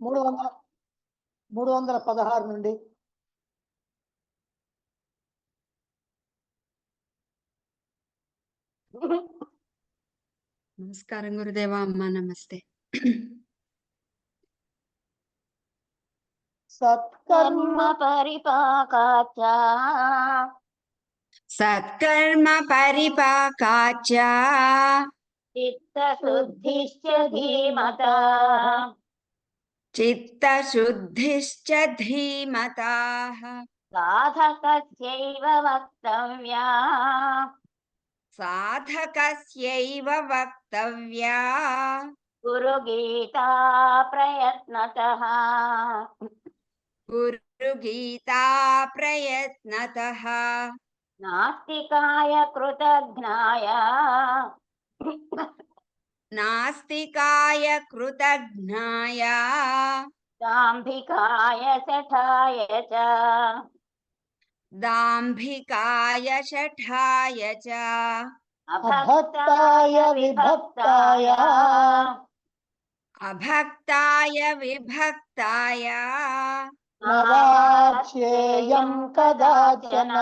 316 నుండి. నమస్కారం గురుదేవా. అమ్మ నమస్తే. సత్కర్మ పరిపాకాచ సత్కర్మ పరిపాకాచ చిత్తశుద్ధిశ్చ ధీమతా చిత్తశుద్ధిశ్చ ధీమతాః సాధకస్యైవ వక్తవ్యా సాధకస్యైవ వక్తవ్యా గురుగీతా ప్రయత్నతః గురుగీతా ప్రయత్నతః నాస్తికాయ కృతజ్ఞాయ నాస్తికాయ కృతజ్ఞాయ దాంభికాయ శఠాయ చ దాంభికాయ శఠాయ చ అభక్తాయ విభక్తాయ అభక్తాయ విభక్తాయ నవాచ్యేయం కదాచన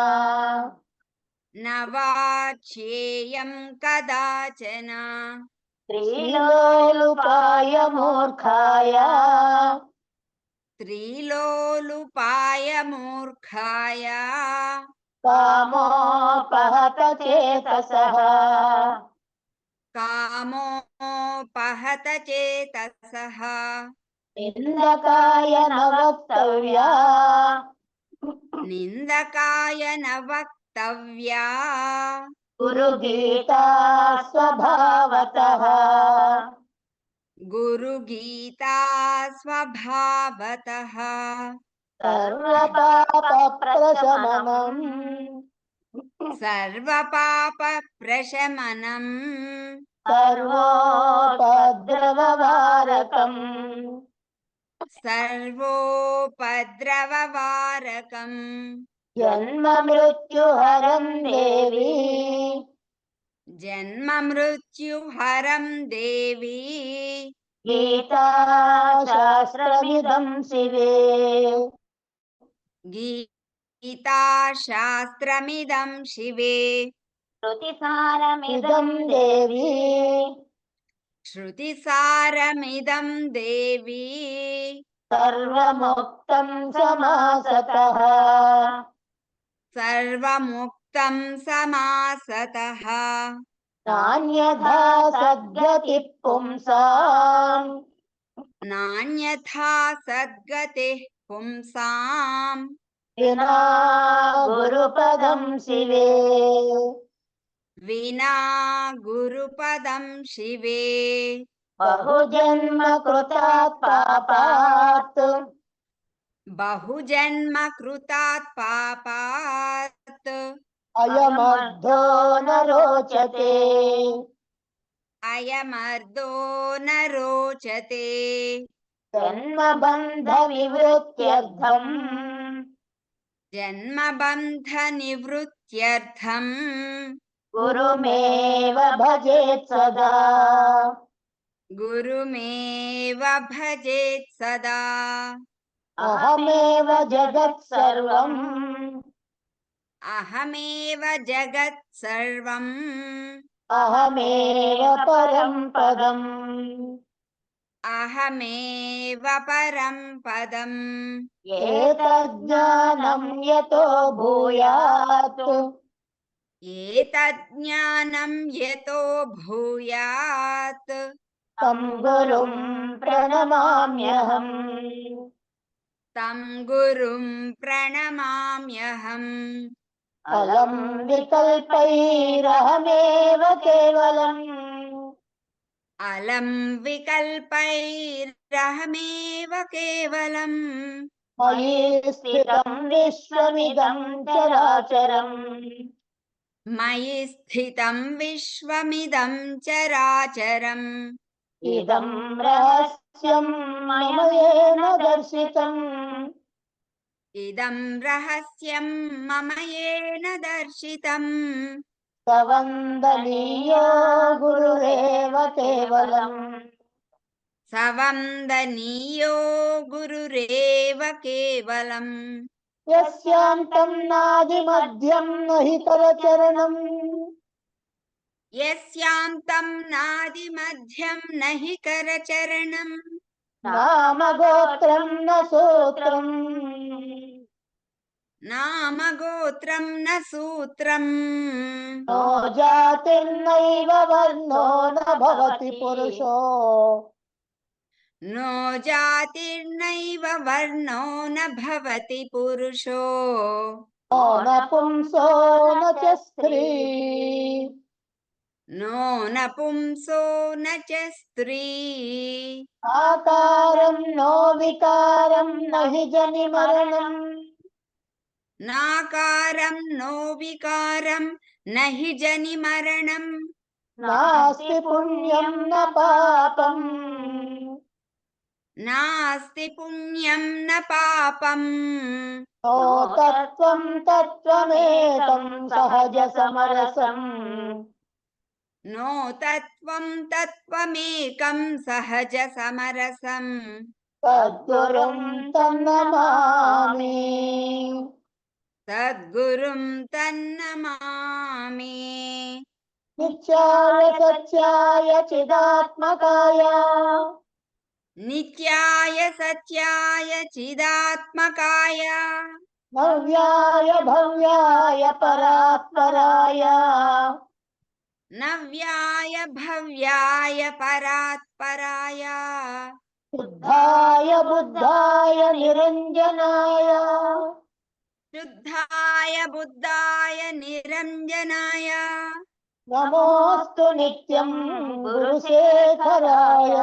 నవాచ్యేయం కదాచన త్రిలోలుపాయ మూర్ఖాయ త్రిలోలుపాయ మూర్ఖాయ కామోపహత చేతసః కామోపహత చేతసః నిందకాయ నవక్తవ్యా నిందకాయ నవక్తవ్యా గురుగీతా స్వభావతః గురుగీతా స్వభావతః సర్వపాప ప్రశమనం సర్వపాప ప్రశమనం సర్వోపద్రవవారకం సర్వోపద్రవవారకం జన్మ మృత్యుహరం దేవి జన్మ మృత్యుహరం దేవి గీతా శాస్త్రమిదం శివే గీతా శాస్త్రమిదం శివే శృతిసారమిదం దేవి శృతిసారమిదం దేవి సర్వముక్తం సమాసతః సర్వముక్తం సమాసతః నాన్యథా సద్గతి పుంసాం నాన్యథా సద్గతిః పుంసాం వినా గురుపదం శివే వినా గురుపదం శివే బహుజన్మ కృతాత్ పాపాత్ బహుజన్మ కృతాత్ పాపాత్ అయమర్ధో న రోచతే అయమర్దో న రోచతే జన్మబంధ నివృత్త్యర్థం జన్మబంధ నివృత్త్యర్థం గురుమేవ భజేత్ సదా గురుమేవ భజేత్ సదా అహమేవ జగత్ సర్వం అహమేవ జగత్ సర్వం అహమేవ పరం పదం అహమేవ పరం పదం ఏతజ్ఞానం యతో భూయాత్ ఏతజ్ఞానం యతో భూయాత్ తం గురుం ప్రణమామ్యహం తం గురుం ప్రణమామ్యహం అలం వికల్పైరహమేవ కేవలం అలం వికల్పైరహమేవ కేవలం మయి స్థితం విశ్వమిదం చరాచరం మయి స్థితం విశ్వమిదం చరాచరం ఇదం రహస్యం మమయేన దర్శితం ఇదం రహస్యం మమయేన దర్శితం సవందనీయో గురురేవ కేవలం సవందనీయో గురురేవ కేవలం యస్యాంతం నాది మధ్యం నహి కరచరణం యస్యాంతం నాది మధ్యం నహి కరచరణం నామ గోత్రం న సూత్రం నామ గోత్రం న సూత్రం నో జాతిర్నైవ వర్ణో న భవతి పురుషో నో జాతిర్నైవ వర్ణో న భవతి పురుషో నో నపుంసో న చ స్త్రీ నో నపుంసో న చ స్త్రీ ఆకారం నో వికారం నహి జని మరణం నాకారం నో వికారం నహి జని మరణం నాస్తి పుణ్యం న పాపం నాస్తి పుణ్యం న పాపం నో తత్వం తత్వమేకం సహజ సమరసం నో తత్వం తత్వమేకం సహజ సమరసం తద్గురుం తన్నమామి సద్గురుం తన్నమామి నిత్యాయ సత్యాయ చిదాత్మకాయ నిత్యాయ సత్యాయ చిదాత్మకాయ నవ్యాయ భవ్యాయ పరాత్పరాయ నవ్యాయ భవ్యాయ పరాత్పరాయ శుద్ధాయ బుద్ధాయ నిరంజనాయ శుద్ధాయ బుద్ధాయ నిరంజనాయ నమోస్తు నిత్యం గురుశేఖరాయ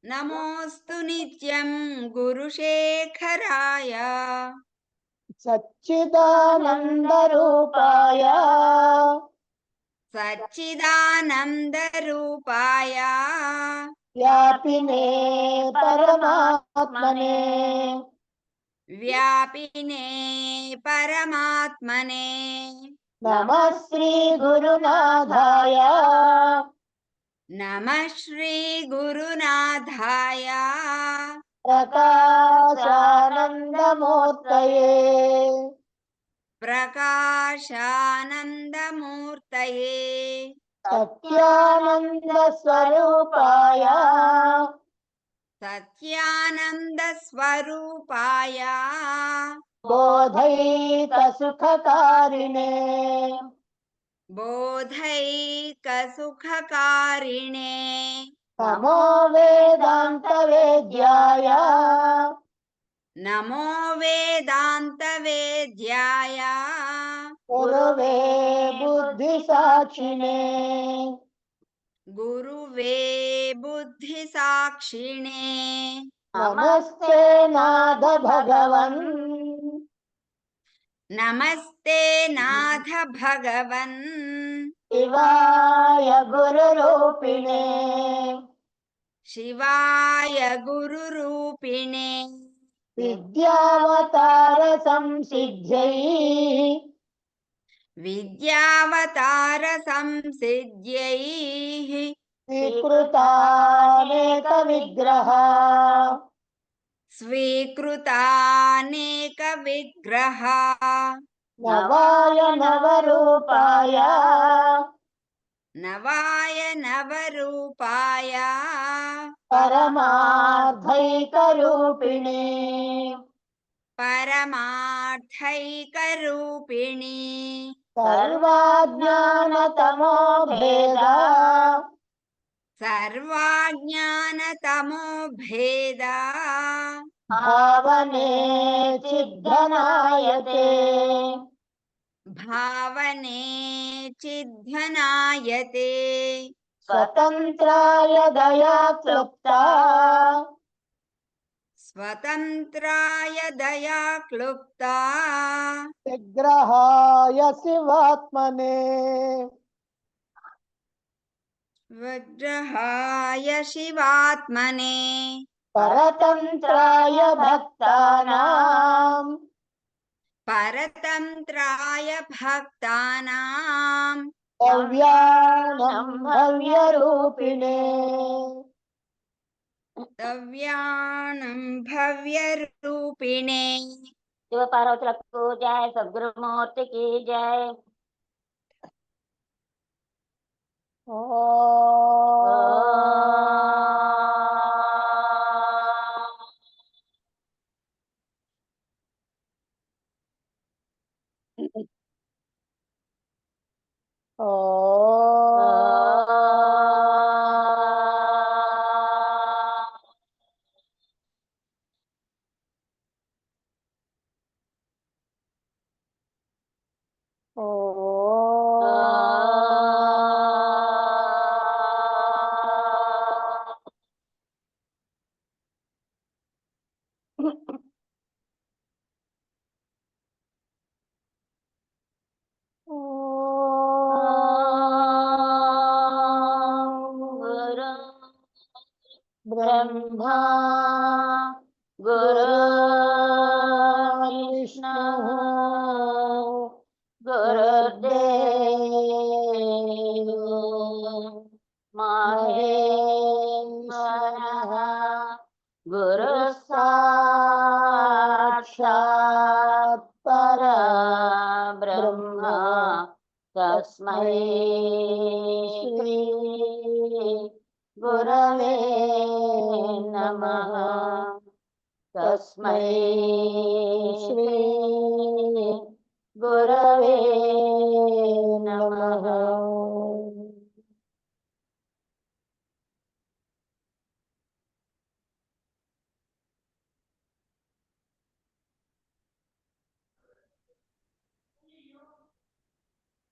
నమోస్తు నిత్యం గురుశేఖరాయ సచ్చిదానంద రూపాయ సచ్చిదానంద రూపాయ వ్యాపినే పరమాత్మనే వ్యాపినే పరమాత్మనే నమః శ్రీ గురునాథాయ నమః శ్రీ గురునాథాయ ప్రకాశానందమూర్తయే ప్రకాశానందమూర్తయే సత్యానంద స్వరూపాయ సత్యానంద స్వరూపాయ బోధైక సుఖకారిణే బోధైక సుఖకారిణే నమో వేదాంత వేద్యాయ నమో వేదాంత వేద్యాయ గురువే బుద్ధి సాక్షిణే గురువే బుద్ధి సాక్షిణే నమస్తే నాథ భగవన్ నమస్తే నాథ భగవన్ శివాయ గురురూపిణే శివాయ గురురూపిణే విద్యావతార సంసిద్ధ్యై విద్యావతార సంసిద్ధ్యై స్వీకృతానేక విగ్రహ స్వీకృతానేక విగ్రహ నవాయ నవరూపాయ నవాయ నవరూపాయ పరమార్థైక రూపిణే పరమార్థైక రూపిణి సర్వాజ్ఞానతమో భేద సర్వాజ్ఞానతమో భేద భావనే చిద్ధనాయతే భావనే చిద్ధనాయతే స్వతంత్రాయ దయా క్లుప్తా స్వతంత్రాయ దయా క్లుప్తా విగ్రహాయ శివాత్మనే విగ్రహాయ శివాత్మనే పరతంత్రాయ భక్తానాం పరతంత్రాయ భక్తానాం భవ్యానం భవ్యరూపిణే దవ్యానం భవ్యరూపిణే. శివ పార్వతులకు జయ, సద్గురుమూర్తికి జయ. గురు బ్రహ్మా గురు విష్ణు గురుదేవో మహేశ్వరః. గురు సాక్షాత్ పరబ్రహ్మ తస్మై శ్రీ గురవే నమః. తస్మై శ్రీ గురవే నమః.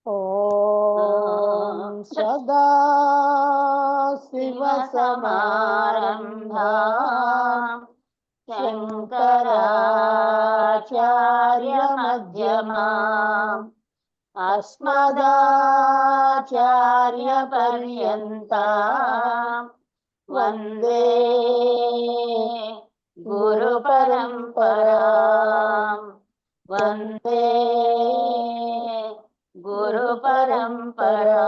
ఓం సదా శివ సమారంభాం శంకరాచార్య మధ్యమాం అస్మదాచార్య పర్యంతాం వందే గురు పరంపరాం. వందే గురు పరంపరా.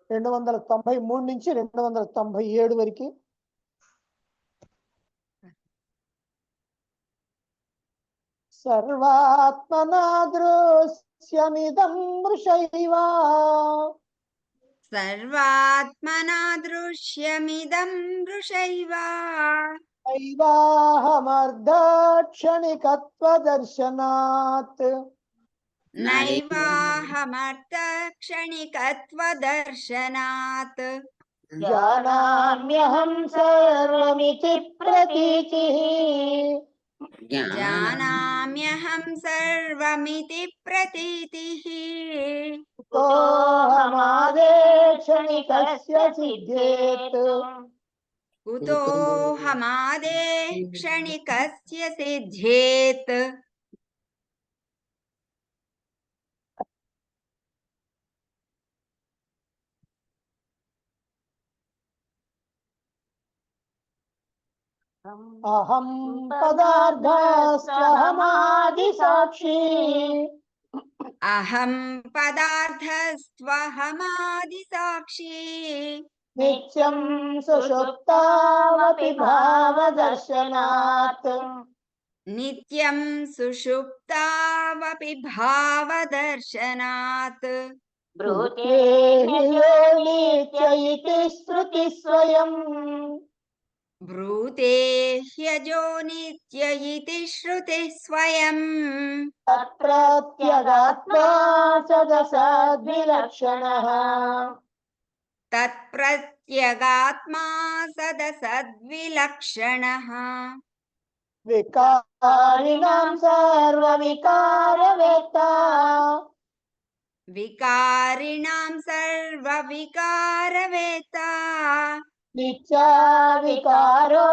రెండు 293 నుంచి 297 వరకు సర్వాత్మనా దృశ్యమిదం మృషైవా. సర్వాత్మనా దృశ్యమిదం మృషైవా. నైవాహమర్ధక్షణికత్వదర్శనాత్. నైవాహమర్థక్షణికత్వదర్శనాత్. జానామ్యహం సర్వమితి ప్రతీతిః. జానామ్యహం సర్వమితి ప్రతీతిః. కుతోహమాదేక్షణికస్య సిద్ధ్యేత్. కుతోహమాదే క్షణికస్య సిద్ధ్యేత్. అహం పదార్థస్త్వహమాది సాక్షి. అహం పదార్థస్త్వహమాది సాక్షి. నిత్యం సుషుప్తావపి భావదర్శనాత్. నిత్యం సుషుప్తావపి భావదర్శనాత్. బ్రూతే హ్యో నిత్య ఇతి శ్రుతి స్వయం. బ్రూతే హ్యజో నిత్య ఇతి శ్రుతిః స్వయం. తత్ప్రత్యగాత్మా సదసద్విలక్షణః. తత్ప్రత్యగాత్మా సదసద్విలక్షణః. వికారిణాం సర్వవికారవేత్త. వికారిణాం సర్వవికారవేత్త. నిత్యా వికారో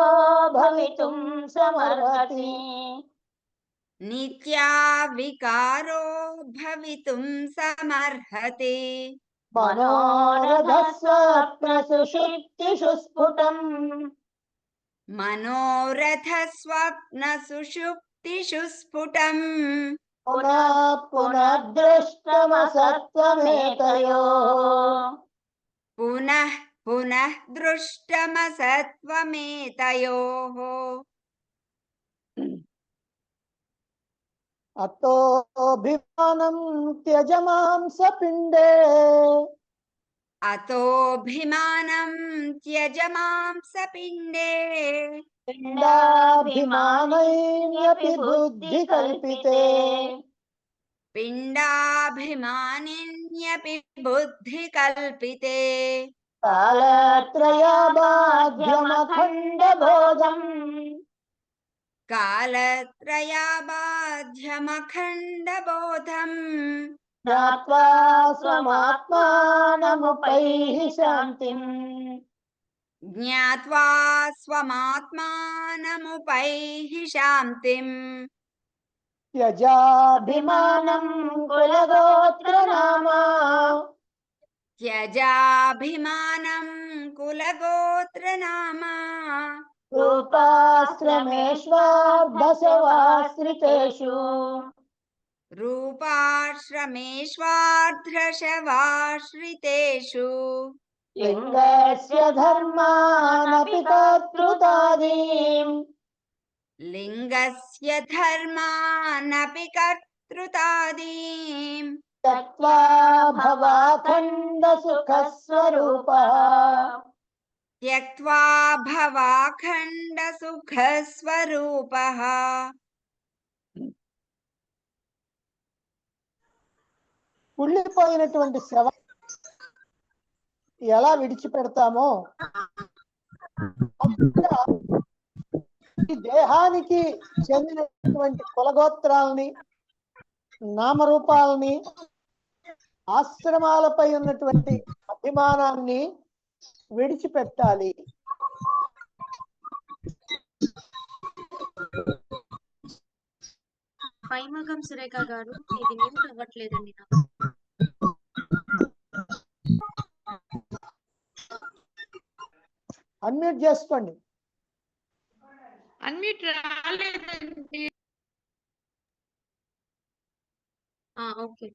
భవితుం సమర్హతి. నిత్యా వికారో భవితుం సమర్హతి. మనోరథ స్వప్న సుషుప్తిషు స్ఫుటం. మనోరథ స్వప్న సుషుప్తిషు స్ఫుటం పునః పునఃదృష్టమసత్వమేతయోః పునః పునః దృష్టమసత్వమేతయోః అతోభిమానం త్యజమాంసపిండే అతోభిమానం త్యజమాంసపిండే పిండాభిమానైన్యపి బుద్ధి కల్పితే పిండాభిమానిన్యపి బుద్ధి కల్పితే కాలత్రయాబాధ్యమఖండబోధం కాలత్రయాబాధ్యమఖండబోధం జ్ఞాత్వా స్వమాత్మానముపైః శాంతిం జ్ఞాత్వా స్వమాత్మానముపైః శాంతిం త్యజాభిమానం కులగోత్రనామా త్యజాభిమానం కులగోత్రనామా రూపాశ్రమేష్వార్ధశవాశ్రితేషు రూపాశ్రమేష్వార్ధశవాశ్రితేషు లింగస్య ధర్మానపి కర్తృతాదీం లింగస్య ధర్మానపి కర్తృతాదీం తత్వా భవాఖండ సుఖస్వరూపః త్యక్త్వా భవాఖండ సుఖస్వరూపః కుళ్ళిపోయినటువంటి శవ ఎలా విడిచిపెడతామో ఈ దేహానికి చెందినటువంటి కులగోత్రాలని నామరూపాలని ఆశ్రమాలపై ఉన్నటువంటి అభిమానాన్ని విడిచిపెట్టాలి. పైమగం సురేఖ గారు ఇది మ్యూట్ అవ్వట్లేదండి నాకు. అన్మ్యూట్ చేసుకోండి. అన్మ్యూట్ రాలేదండి. ఓకే.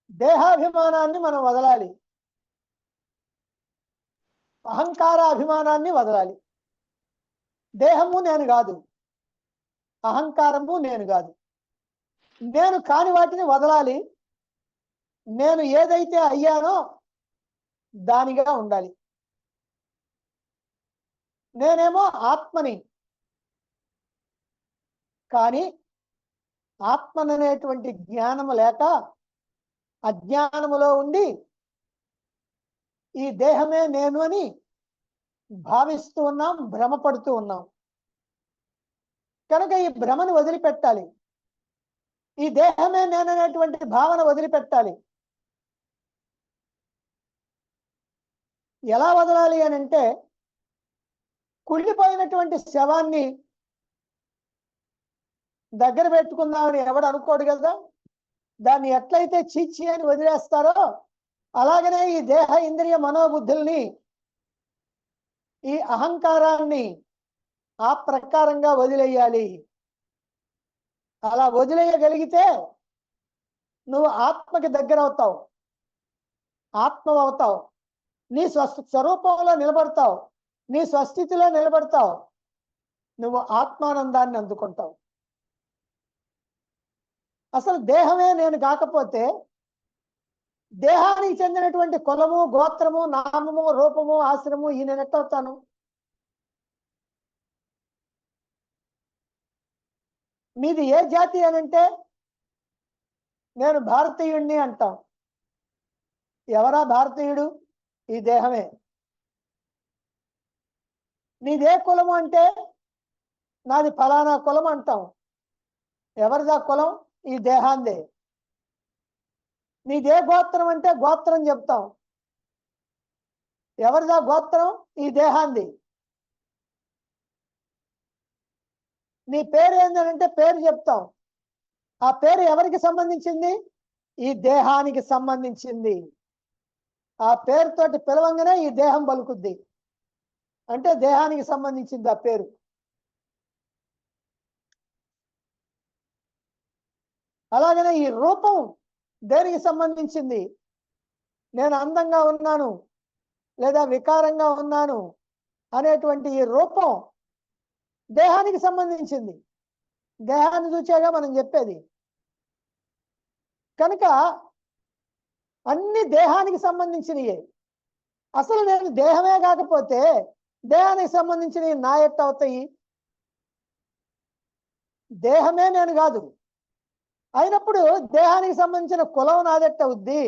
దేహాభిమానాన్ని మనం వదలాలి, అహంకార అభిమానాన్ని వదలాలి. దేహము నేను కాదు, అహంకారము నేను కాదు. నేను కాని వాటిని వదలాలి. నేను ఏదైతే అయ్యానో దానిగా ఉండాలి. నేనేమో ఆత్మని, కానీ ఆత్మననేటువంటి జ్ఞానము లేక అజ్ఞానములో ఉండి ఈ దేహమే నేను అని భావిస్తూ ఉన్నాం, భ్రమపడుతూ ఉన్నాం. కనుక ఈ భ్రమను వదిలిపెట్టాలి. ఈ దేహమే నేననేటువంటి భావన వదిలిపెట్టాలి. ఎలా వదలాలి అని అంటే, కుళ్ళిపోయినటువంటి శవాన్ని దగ్గర పెట్టుకుందామని ఎవడు అనుకోడు కదా. దాన్ని ఎట్లయితే చీచి అని వదిలేస్తారో అలాగనే ఈ దేహ ఇంద్రియ మనోబుద్ధుల్ని, ఈ అహంకారాన్ని ఆ ప్రకారంగా వదిలేయాలి. అలా వదిలేయగలిగితే నువ్వు ఆత్మకి దగ్గర అవుతావు, ఆత్మ అవుతావు, నీ స్వరూపంలో నిలబడతావు, నీ స్వస్థితిలో నిలబడతావు, నువ్వు ఆత్మానందాన్ని అందుకుంటావు. అసలు దేహమే నేను కాకపోతే దేహానికి చెందినటువంటి కులము, గోత్రము, నామము, రూపము, ఆశ్రము ఈ నేను ఎట్టవుతాను? మీది ఏ జాతి అని అంటే నేను భారతీయుణ్ణి అంటాం. ఎవరా భారతీయుడు? ఈ దేహమే. నీదే కులము అంటే నాది ఫలానా కులం అంటాం. ఎవరిదా కులం? ఈ దేహాందే. నీదే గోత్రం అంటే గోత్రం చెప్తాం. ఎవరిదా గోత్రం? ఈ దేహాంది. నీ పేరు ఏంటంటే పేరు చెప్తాం. ఆ పేరు ఎవరికి సంబంధించింది? ఈ దేహానికి సంబంధించింది. ఆ పేరుతోటి పిలవంగానే ఈ దేహం పలుకుద్ది, అంటే దేహానికి సంబంధించింది ఆ పేరు. అలాగనే ఈ రూపం దేనికి సంబంధించింది? నేను అందంగా ఉన్నాను లేదా వికారంగా ఉన్నాను అనేటువంటి ఈ రూపం దేహానికి సంబంధించింది. దేహాన్ని చూచాగా మనం చెప్పేది. కనుక అన్ని దేహానికి సంబంధించినయే. అసలు నేను దేహమే కాకపోతే దేహానికి సంబంధించినవి నా ఎట్ట అవుతాయి? దేహమే నేను కాదు అయినప్పుడు దేహానికి సంబంధించిన కులం నాదెట్ట అవుద్ది,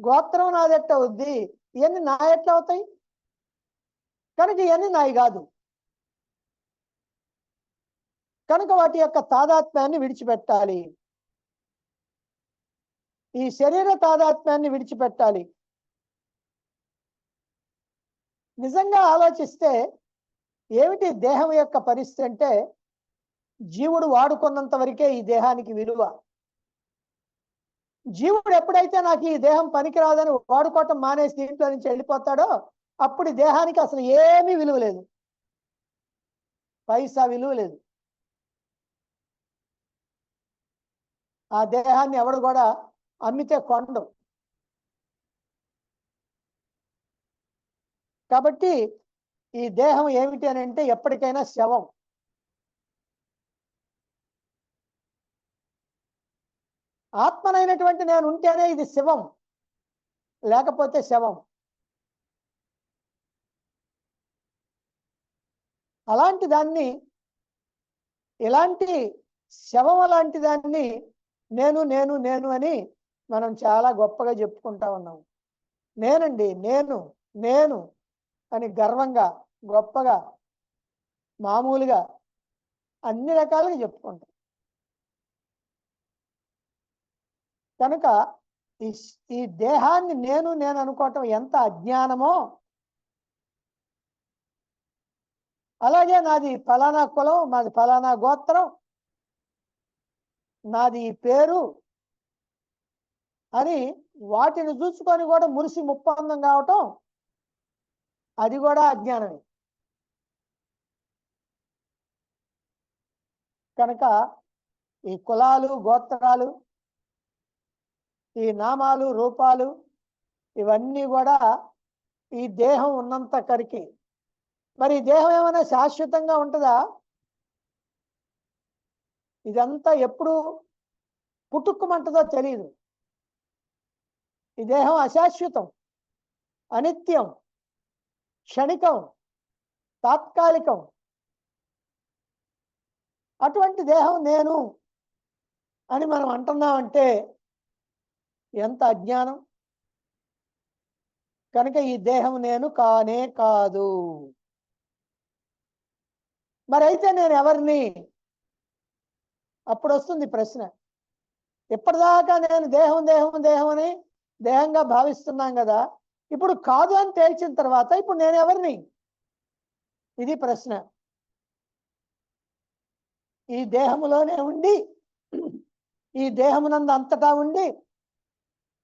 గోత్రం నాదెట్ట అవుద్ది, ఇవన్నీ నా ఎట్లా అవుతాయి? కనుక ఇవన్నీ నాయి కాదు. కనుక వాటి యొక్క తాదాత్మ్యాన్ని విడిచిపెట్టాలి. ఈ శరీర తాదాత్మ్యాన్ని విడిచిపెట్టాలి. నిజంగా ఆలోచిస్తే ఏమిటి దేహం యొక్క పరిస్థితి అంటే, జీవుడు వాడుకున్నంత వరకే ఈ దేహానికి విలువ. జీవుడు ఎప్పుడైతే నాకు ఈ దేహం పనికిరాదని వాడుకోవటం మానేసి దీంట్లో నుంచి వెళ్ళిపోతాడో అప్పుడు ఈ దేహానికి అసలు ఏమీ విలువ లేదు, పైసా విలువ లేదు. ఆ దేహాన్ని ఎవడు కూడా అమ్మితే కొండు. కాబట్టి ఈ దేహం ఏమిటి అని అంటే ఎప్పటికైనా శవం. ఆత్మనైనటువంటి నేను ఉంటేనే ఇది శివం, లేకపోతే శవం. అలాంటి దాన్ని, ఇలాంటి శవం లాంటి దాన్ని నేను నేను నేను అని మనం చాలా గొప్పగా చెప్పుకుంటా ఉన్నాం. నేనండి, నేను నేను అని గర్వంగా గొప్పగా మామూలుగా అన్ని రకాలుగా చెప్పుకుంటాం. కనుక ఈ దేహాన్ని నేను నేను అనుకోవటం ఎంత అజ్ఞానమో, అలాగే నాది ఫలానా కులం, నాది ఫలానా గోత్రం, నాది ఈ పేరు అని వాటిని చూసుకొని కూడా మురిసి ముప్పందం కావటం, అది కూడా అజ్ఞానమే. కనుక ఈ కులాలు, గోత్రాలు, ఈ నామాలు, రూపాలు ఇవన్నీ కూడా ఈ దేహం ఉన్నంత కరికి. మరి ఈ దేహం ఏమైనా శాశ్వతంగా ఉంటుందా? ఇదంతా ఎప్పుడు పుట్టుక్కుమంటుందో తెలియదు. ఈ దేహం అశాశ్వతం, అనిత్యం, క్షణికం, తాత్కాలికం. అటువంటి దేహం నేను అని మనం అంటున్నామంటే ఎంత అజ్ఞానం. కనుక ఈ దేహం నేను కానే కాదు. మరి అయితే నేను ఎవరిని? అప్పుడు వస్తుంది ప్రశ్న. ఇప్పటిదాకా నేను దేహం దేహం దేహం అని దేహంగా భావిస్తున్నాం కదా, ఇప్పుడు కాదు అని తేల్చిన తర్వాత ఇప్పుడు నేను ఎవరిని? ఇది ప్రశ్న. ఈ దేహములోనే ఉండి, ఈ దేహమునందు అంతటా ఉండి,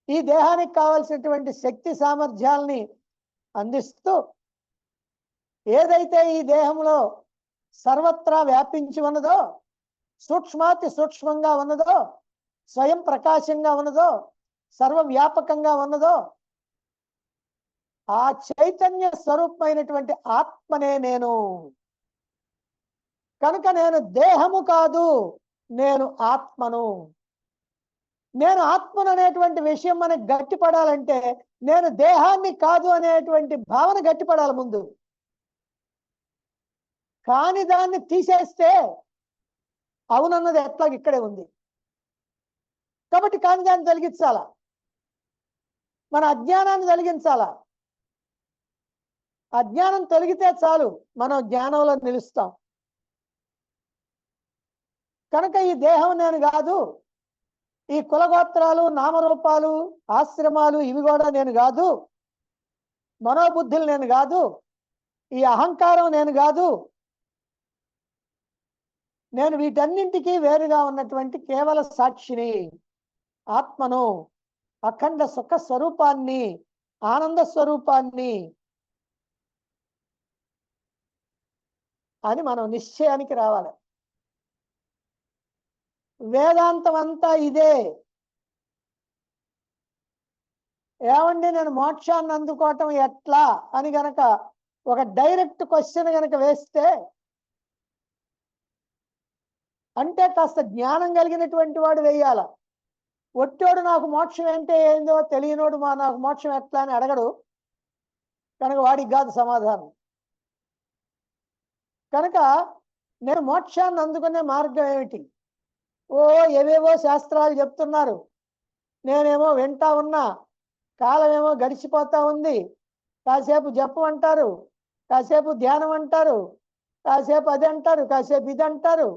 ఈ దేహానికి కావలసినటువంటి శక్తి సామర్థ్యాలని అందిస్తూ, ఏదైతే ఈ దేహంలో సర్వత్రా వ్యాపించి ఉన్నదో, సూక్ష్మాతి సూక్ష్మంగా ఉన్నదో, స్వయం ప్రకాశంగా ఉన్నదో, సర్వవ్యాపకంగా ఉన్నదో, ఆ చైతన్య స్వరూపమైనటువంటి ఆత్మనే నేను. కనుక నేను దేహము కాదు, నేను ఆత్మను. నేను ఆత్మను అనేటువంటి విషయం మనకి గట్టిపడాలంటే నేను దేహాన్ని కాదు అనేటువంటి భావన గట్టిపడాలి ముందు. కాని దాన్ని తీసేస్తే అవునన్నది ఎట్లాగ ఇక్కడే ఉంది. కాబట్టి కాని దాన్ని తొలగించాలా, మన అజ్ఞానాన్ని తొలగించాలా. అజ్ఞానం తొలగితే చాలు, మనం జ్ఞానంలో నిలుస్తాం. కనుక ఈ దేహం నేను కాదు, ఈ కులగోత్రాలు, నామరూపాలు, ఆశ్రమాలు ఇవి కూడా నేను కాదు, మనోబుద్ధులు నేను కాదు, ఈ అహంకారం నేను కాదు. నేను వీటన్నింటికీ వేరుగా ఉన్నటువంటి కేవల సాక్షిని, ఆత్మను, అఖండ సుఖ స్వరూపాన్ని ఆనంద స్వరూపాన్ని అని మనం నిశ్చయానికి రావాలి. వేదాంతం అంతా ఇదే. ఏమండి నేను మోక్షాన్ని అందుకోవటం ఎట్లా అని గనక ఒక డైరెక్ట్ క్వశ్చన్ గనక వేస్తే, అంటే కాస్త జ్ఞానం కలిగినటువంటి వాడు వేయాల. ఒట్టోడు నాకు మోక్షం అంటే ఏందో తెలియనోడు నాకు మోక్షం ఎట్లా అని అడగడు కనుక వాడికి కాదు సమాధానం. కనుక నేను మోక్షాన్ని అందుకునే మార్గం ఏమిటి? ఓ ఏవేవో శాస్త్రాలు చెప్తున్నారు, నేనేమో వింటా ఉన్నా, కాలమేమో గడిచిపోతా ఉంది. కాసేపు జపం అంటారు, కాసేపు ధ్యానం అంటారు, కాసేపు అది అంటారు, కాసేపు ఇది అంటారు.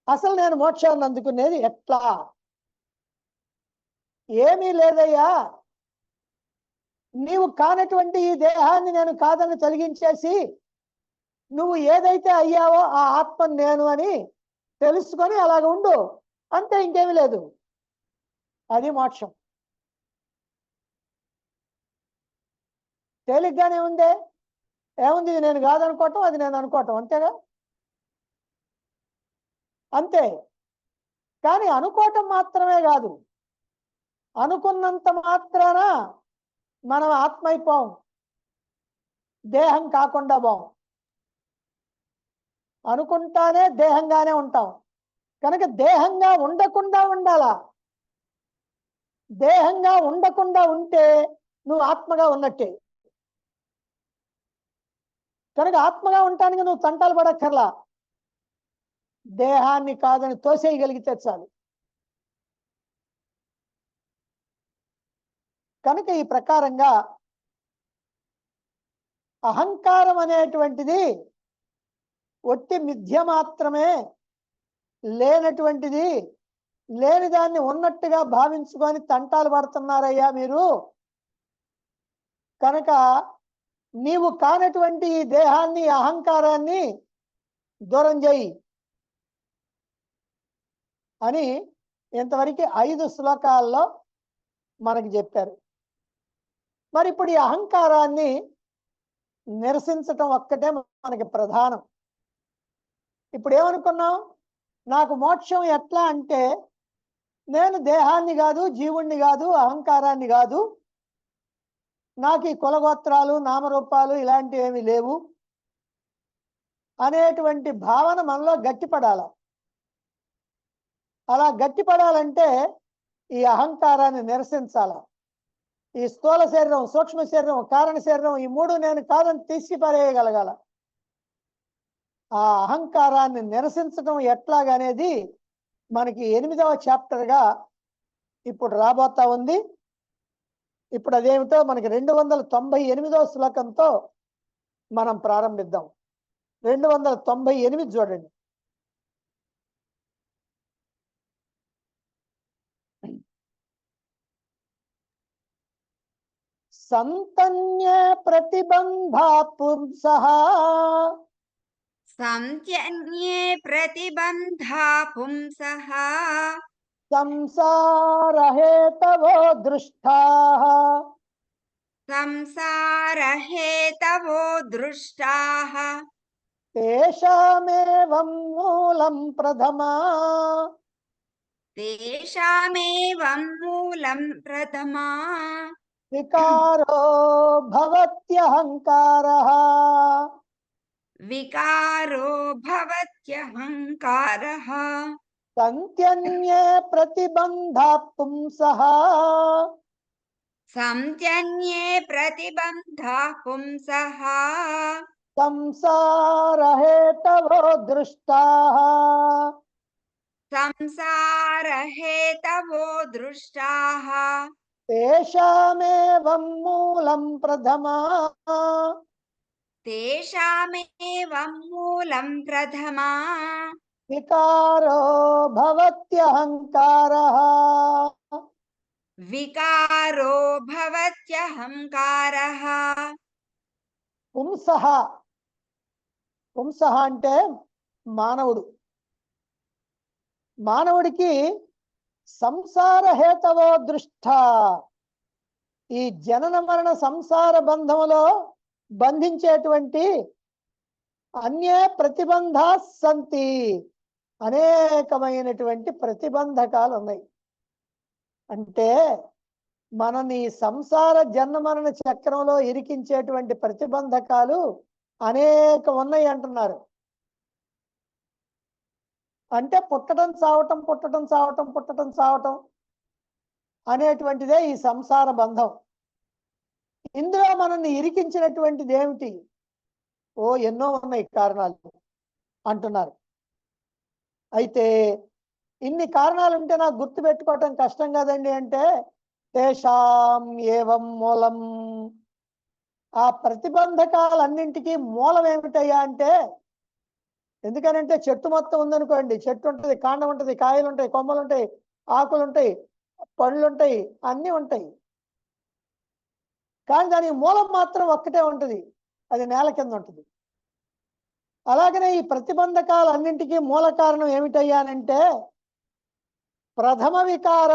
అసలు నేను మోక్షాన్ని అందుకునేది ఎట్లా? ఏమీ లేదయ్యా. నీవు కానటువంటి ఈ దేహాన్ని నేను కాదని తొలగించేసి నువ్వు ఏదైతే అయ్యావో ఆ ఆత్మ నేను అని తెలుసుకొని అలాగ ఉండు, అంతే, ఇంకేమీ లేదు. అది మోక్షం. తేలిగ్గానే ఉందే. ఏముంది? ఇది నేను కాదనుకోవటం, అది నేను అనుకోవటం, అంతేగా. అంతే. కానీ అనుకోవటం మాత్రమే కాదు, అనుకున్నంత మాత్రాన మనం ఆత్మ అయిపోం, దేహం కాకుండా పోం. అనుకుంటానే దేహంగానే ఉంటాం. కనుక దేహంగా ఉండకుండా ఉండాలా. దేహంగా ఉండకుండా ఉంటే నువ్వు ఆత్మగా ఉన్నట్టే. కనుక ఆత్మగా ఉండటానికి నువ్వు తంటాలు పడక్కర్లా. దేహాన్ని కాదని తోసేయగలిగితే చాలు. కనుక ఈ ప్రకారంగా అహంకారం అనేటువంటిది ఒట్టి మిథ్య మాత్రమే, లేనటువంటిది. లేని దాన్ని ఉన్నట్టుగా భావించుకొని తంటాలు పడుతున్నారయ్యా మీరు. కనుక నీవు కానటువంటి ఈ దేహాన్ని, అహంకారాన్ని దూరం చేయి అని ఇంతవరకు 5 శ్లోకాల్లో మనకి చెప్పారు. మరి ఇప్పుడు ఈ అహంకారాన్ని నిరసించటం ఒక్కటే మనకి ప్రధానం. ఇప్పుడు ఏమనుకున్నాం? నాకు మోక్షం ఎట్లా అంటే నేను దేహాన్ని కాదు, జీవుణ్ణి కాదు, అహంకారాన్ని కాదు, నాకు ఈ కులగోత్రాలు నామరూపాలు ఇలాంటివి ఏమి లేవు అనేటువంటి భావన మనలో గట్టిపడాల. అలా గట్టిపడాలంటే ఈ అహంకారాన్ని నిరసించాల. ఈ స్థూల శరీరం, సూక్ష్మ శరీరం, కారణ శరీరం, ఈ 3 నేను కాదని తీసి పారేయగలగాల. ఆ అహంకారాన్ని నిరసించడం ఎట్లాగనేది మనకి 8వ చాప్టర్గా ఇప్పుడు రాబోతా ఉంది. ఇప్పుడు అదేమిటో మనకి 298వ శ్లోకంతో మనం ప్రారంభిద్దాం. 298 చూడండి. సంతన్యే ప్రతిబంధా పుంసః సంత్యన్యే ప్రతిబంధా పుంసః సంసారహేతవో దృష్టాః సంసారహేతవో దృష్టాః తేషామేవం మూలం ప్రథమా తేషామేవం మూలం ప్రథమా వికారో భవత్యహంకారః వికారో భవత్యహంకారః సంత్యన్యే ప్రతిబంధా పుంసః సంత్యన్యే ప్రతిబంధా పుంసః సంసారహేతవో దృష్టాః సంసారహేతవో దృష్టాః తేషామేవం మూలం ప్రథమా తేషామేవం మూలం ప్రథమా వికారో భవత్యహంకారః వికారో భవత్యహంకారః పుంసః. పుంసః అంటే మానవుడు. మానవుడికి సంసార హేతవో దృష్ట, ఈ జనన మరణ సంసార బంధములో బంధించేటువంటి అన్యే ప్రతిబంధ సంతి, అనేకమైనటువంటి ప్రతిబంధకాలు ఉన్నాయి. అంటే మనని సంసార జన్మ మరణ చక్రంలో ఇరికించేటువంటి ప్రతిబంధకాలు అనేక ఉన్నాయి అంటున్నారు. అంటే పుట్టడం చావటం, పుట్టడం చావటం, పుట్టడం చావటం అనేటువంటిదే ఈ సంసార బంధం. ఇందులో మనల్ని ఇరికించినటువంటిది ఏమిటి? ఎన్నో ఉన్నాయి కారణాలు అంటున్నారు. అయితే ఇన్ని కారణాలు ఉంటే నాకు గుర్తు పెట్టుకోవటం కష్టం కదండి అంటే, తేషాం ఏవం మూలం, ఆ ప్రతిబంధకాలన్నింటికీ మూలం ఏమిటయ్యా అంటే, ఎందుకనంటే చెట్టు మొత్తం ఉందనుకోండి, చెట్టు ఉంటుంది, కాండం ఉంటుంది, కాయలు ఉంటాయి, కొమ్మలు ఉంటాయి, ఆకులు ఉంటాయి, పళ్ళు ఉంటాయి, అన్నీ ఉంటాయి. కానీ దానికి మూలం మాత్రం ఒక్కటే ఉంటుంది, అది నేల కింద ఉంటుంది. అలాగనే ఈ ప్రతిబంధకాలన్నింటికీ మూల కారణం ఏమిటయ్యానంటే, ప్రథమ వికార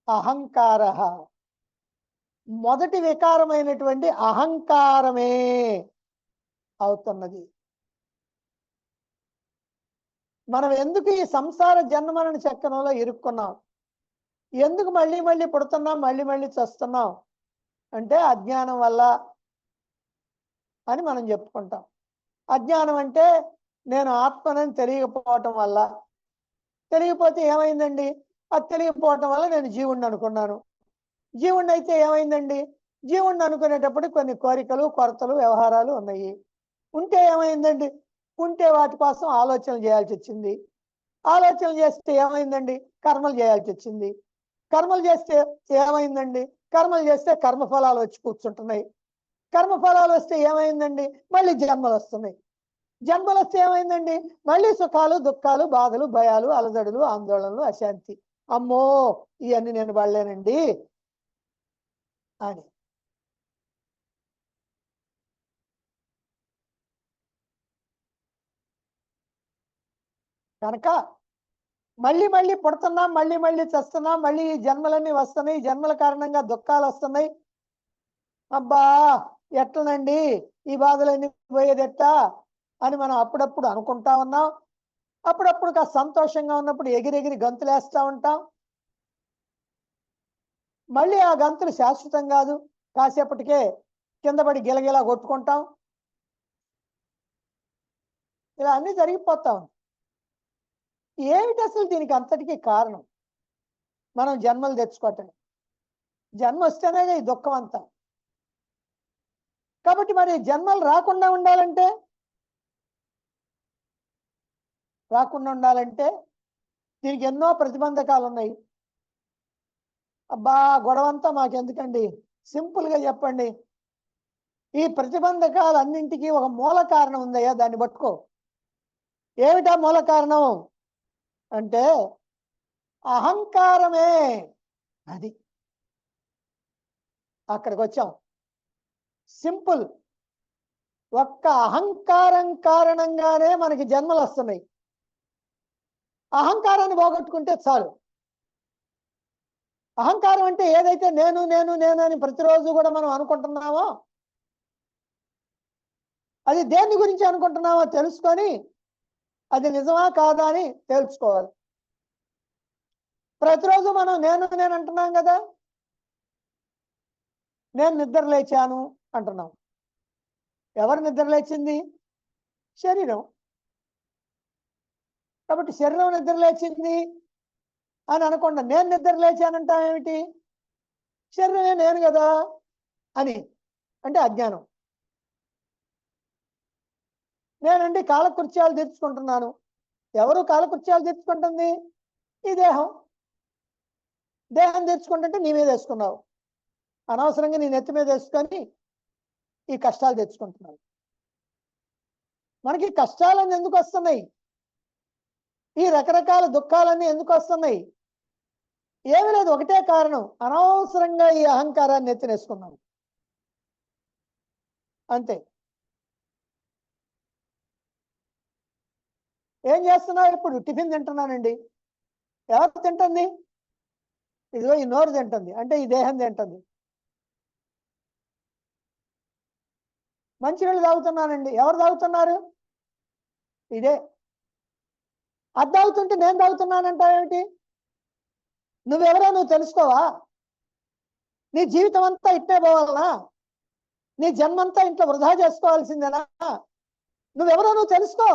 అహంకార, మొదటి వికారమైనటువంటి అహంకారమే అవుతున్నది. మనం ఎందుకు ఈ సంసార జన్మమరణ చక్రంలో ఇరుక్కున్నాం, ఎందుకు మళ్ళీ మళ్ళీ పుడుతున్నాం, మళ్ళీ మళ్ళీ చస్తున్నాం అంటే అజ్ఞానం వల్ల అని మనం చెప్పుకుంటాం. అజ్ఞానం అంటే నేను ఆత్మనని తెలియకపోవటం వల్ల. తెలియకపోతే ఏమైందండి? అది తెలియకపోవటం వల్ల నేను జీవుణ్ణి అనుకున్నాను. జీవుణ్ణి అయితే ఏమైందండి? జీవుణ్ణి అనుకునేటప్పుడు కొన్ని కోరికలు, కొరతలు, వ్యవహారాలు ఉన్నాయి. ఉంటే ఏమైందండి? ఉంటే వాటి కోసం ఆలోచనలు చేయాల్సి వచ్చింది. ఆలోచనలు చేస్తే ఏమైందండి? కర్మలు చేయాల్సి వచ్చింది. కర్మలు చేస్తే ఏమైందండి? కర్మలు చేస్తే కర్మఫలాలు వచ్చి కూర్చుంటున్నాయి. కర్మఫలాలు వస్తే ఏమైందండి? మళ్ళీ జన్మలు వస్తున్నాయి. జన్మలు వస్తే ఏమైందండి? మళ్ళీ సుఖాలు, దుఃఖాలు, బాధలు, భయాలు, అలజడులు, ఆందోళనలు, అశాంతి. అమ్మో ఇవన్నీ నేను పడలేనండి అని. కనుక మళ్ళీ మళ్ళీ పుడుతున్నాం, మళ్ళీ మళ్ళీ చస్తున్నాం, మళ్ళీ ఈ జన్మలన్నీ వస్తున్నాయి, జన్మల కారణంగా దుఃఖాలు వస్తున్నాయి. అబ్బా ఎట్లనండి ఈ బాధలన్నీ పోయేదెట్టా అని మనం అప్పుడప్పుడు అనుకుంటా ఉన్నాం. అప్పుడప్పుడు కాస్త సంతోషంగా ఉన్నప్పుడు ఎగిరెగిరి గంతులేస్తూ ఉంటాం. మళ్ళీ ఆ గంతులు శాశ్వతం కాదు, కాసేపటికే కింద పడి గిలగిలా కొట్టుకుంటాం. ఇలా అన్నీ జరిగిపోతాం. ఏమిటి అసలు దీనికి అంతటికీ కారణం? మనం జన్మలు తెచ్చుకోవటం. జన్మ వస్తేనే ఈ దుఃఖం అంతా. కాబట్టి మరి జన్మలు రాకుండా ఉండాలంటే దీనికి ఎన్నో ప్రతిబంధకాలు ఉన్నాయి. అబ్బా గొడవంతా మాకెందుకండి, సింపుల్గా చెప్పండి. ఈ ప్రతిబంధకాలన్నింటికీ ఒక మూల కారణం ఉందయ్యా, దాన్ని పట్టుకో. ఏమిటా మూల కారణం అంటే అహంకారమే. అది అక్కడికి వచ్చాం. సింపుల్. ఒక్క అహంకారం కారణంగానే మనకి జన్మలు వస్తున్నాయి. అహంకారాన్ని పోగొట్టుకుంటే చాలు. అహంకారం అంటే ఏదైతే నేను నేను నేను అని ప్రతిరోజు కూడా మనం అనుకుంటున్నామో, అది దేని గురించి అనుకుంటున్నామో తెలుసుకొని అది నిజమా కాదా అని తెలుసుకోవాలి. ప్రతిరోజు మనం నేను నేను అంటున్నాం కదా. నేను నిద్ర లేచాను అంటున్నాం. ఎవరు నిద్ర లేచింది? శరీరం. కాబట్టి శరీరం నిద్ర లేచింది అని అనకుండా నేను నిద్ర లేచానంటా ఏమిటి? శరీరమే నేను కదా అని అంటే అజ్ఞానం. నేనండి కాలకృత్యాలు తీర్చుకుంటున్నాను. ఎవరు కాలకృత్యాలు తీర్చుకుంటుంది? ఈ దేహం. దేహం తీర్చుకుంటుంటే నీ మీద వేసుకున్నావు. అనవసరంగా నీ నెత్తి మీద వేసుకొని ఈ కష్టాలు తెచ్చుకుంటున్నావు. మనకి కష్టాలన్నీ ఎందుకు వస్తున్నాయి? ఈ రకరకాల దుఃఖాలన్నీ ఎందుకు వస్తున్నాయి? ఏమీ లేదు, ఒకటే కారణం. అనవసరంగా ఈ అహంకారాన్ని ఎత్తినేసుకున్నాం అంతే. ఏం చేస్తున్నావు? ఇప్పుడు టిఫిన్ తింటున్నానండి. ఎవరు తింటుంది? ఇదిగో ఈ నోరు తింటుంది అంటే ఈ దేహం తింటుంది. మంచినీళ్ళు తాగుతున్నానండి, ఎవరు తాగుతున్నారు? ఇదే. అది తాగుతుంటే నేను తాగుతున్నానంటావేమిటి? నువ్వెవరో నువ్వు తెలుసుకోవా? నీ జీవితం అంతా ఇట్టే పోవాలనా? నీ జన్మంతా ఇంట్లో వృధా చేసుకోవాల్సిందేనా? నువ్వెవరో నువ్వు తెలుసుకో.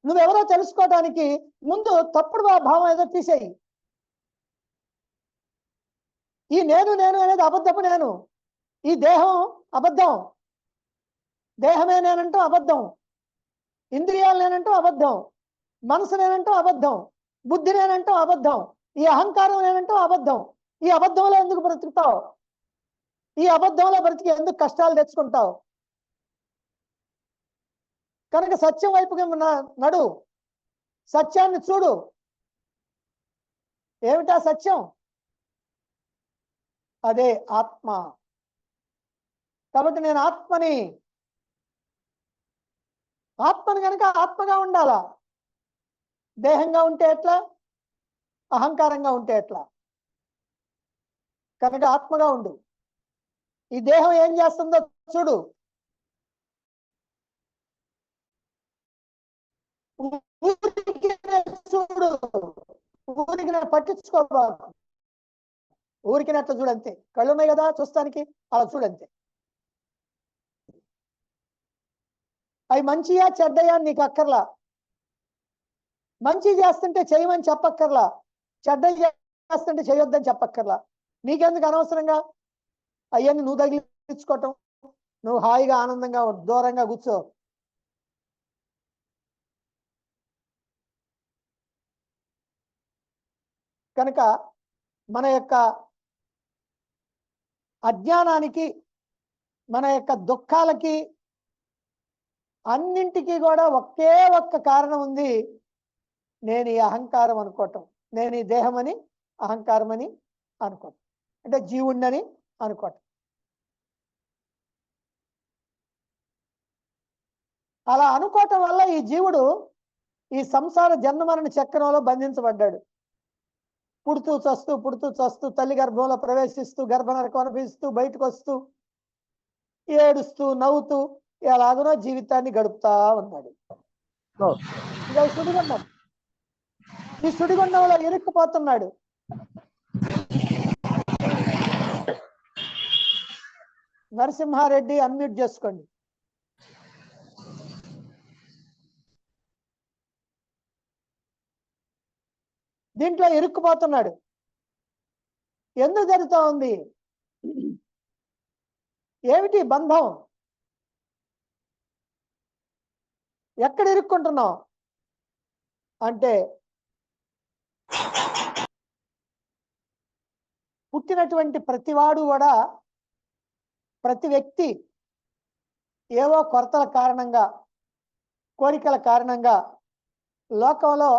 నువ్వెవరో తెలుసుకోవటానికి ముందు తప్పుడు భావం ఏదో తీసేయి. ఈ నేను నేను అనేది అబద్ధపు నేను. ఈ దేహం అబద్ధం, దేహమే నేనంటూ అబద్ధం, ఇంద్రియాలు నేనంటూ అబద్ధం, మనసు నేనంటూ అబద్ధం, బుద్ధి నేనంటూ అబద్ధం, ఈ అహంకారం నేనంటూ అబద్ధం. ఈ అబద్ధంలో ఎందుకు బ్రతుకుతావు? ఈ అబద్ధంలో బ్రతికి ఎందుకు కష్టాలు తెచ్చుకుంటావు? కనుక సత్యం వైపుగా నడు, సత్యాన్ని చూడు. ఏమిటా సత్యం? అదే ఆత్మ. కాబట్టి నేను ఆత్మని. ఆత్మని కనుక ఆత్మగా ఉండాలా? దేహంగా ఉంటే ఎట్లా? అహంకారంగా ఉంటే ఎట్లా? కనుక ఆత్మగా ఉండు. ఈ దేహం ఏం చేస్తుందో చూడు. చూడు, ఊరికి పట్టించుకోబాకు. ఊరికి అట్లా చూడంతే. కళ్ళు ఉన్నాయి కదా చూస్తానికి, అలా చూడంతే. అవి మంచియా చెడ్డయా నీకు అక్కర్లా. మంచి చేస్తుంటే చేయమని చెప్పక్కర్లా, చెడ్డ చేస్తుంటే చేయొద్దని చెప్పక్కర్లా. నీకెందుకు అనవసరంగా అవన్నీ నువ్వు తగిలించుకోవటం? నువ్వు హాయిగా ఆనందంగా దూరంగా కూర్చో. కనుక మన యొక్క అజ్ఞానానికి, మన యొక్క దుఃఖాలకి అన్నింటికి కూడా ఒకే ఒక్క కారణం ఉంది. నేను ఈ అహంకారం అనుకోవటం, నేను ఈ దేహం అని అహంకారం అని అనుకోవటం, అంటే జీవుణ్ణని అనుకోవటం. అలా అనుకోవటం వల్ల ఈ జీవుడు ఈ సంసార జన్మమరణ చక్రంలో బంధించబడ్డాడు. పుడుతూ చస్తూ తల్లి గర్భంలో ప్రవేశిస్తూ గర్భనరకం అనుభవిస్తూ బయటకు వస్తూ ఏడుస్తూ నవ్వుతూ ఎలాగనో జీవితాన్ని గడుపుతా ఉన్నాడు. ఇక సుడిగుండం, ఈ సుడిగుండంలో ఇరుక్కుపోతున్నాడు. నరసింహారెడ్డి అన్మ్యూట్ చేసుకోండి. దీంట్లో ఇరుక్కుపోతున్నాడు. ఎందుకు జరుగుతూ ఉంది? ఏమిటి బంధం? ఎక్కడ ఇరుక్కుంటున్నావు అంటే పుట్టినటువంటి ప్రతివాడు కూడా, ప్రతి వ్యక్తి ఏవో కొరతల కారణంగా, కోరికల కారణంగా లోకంలో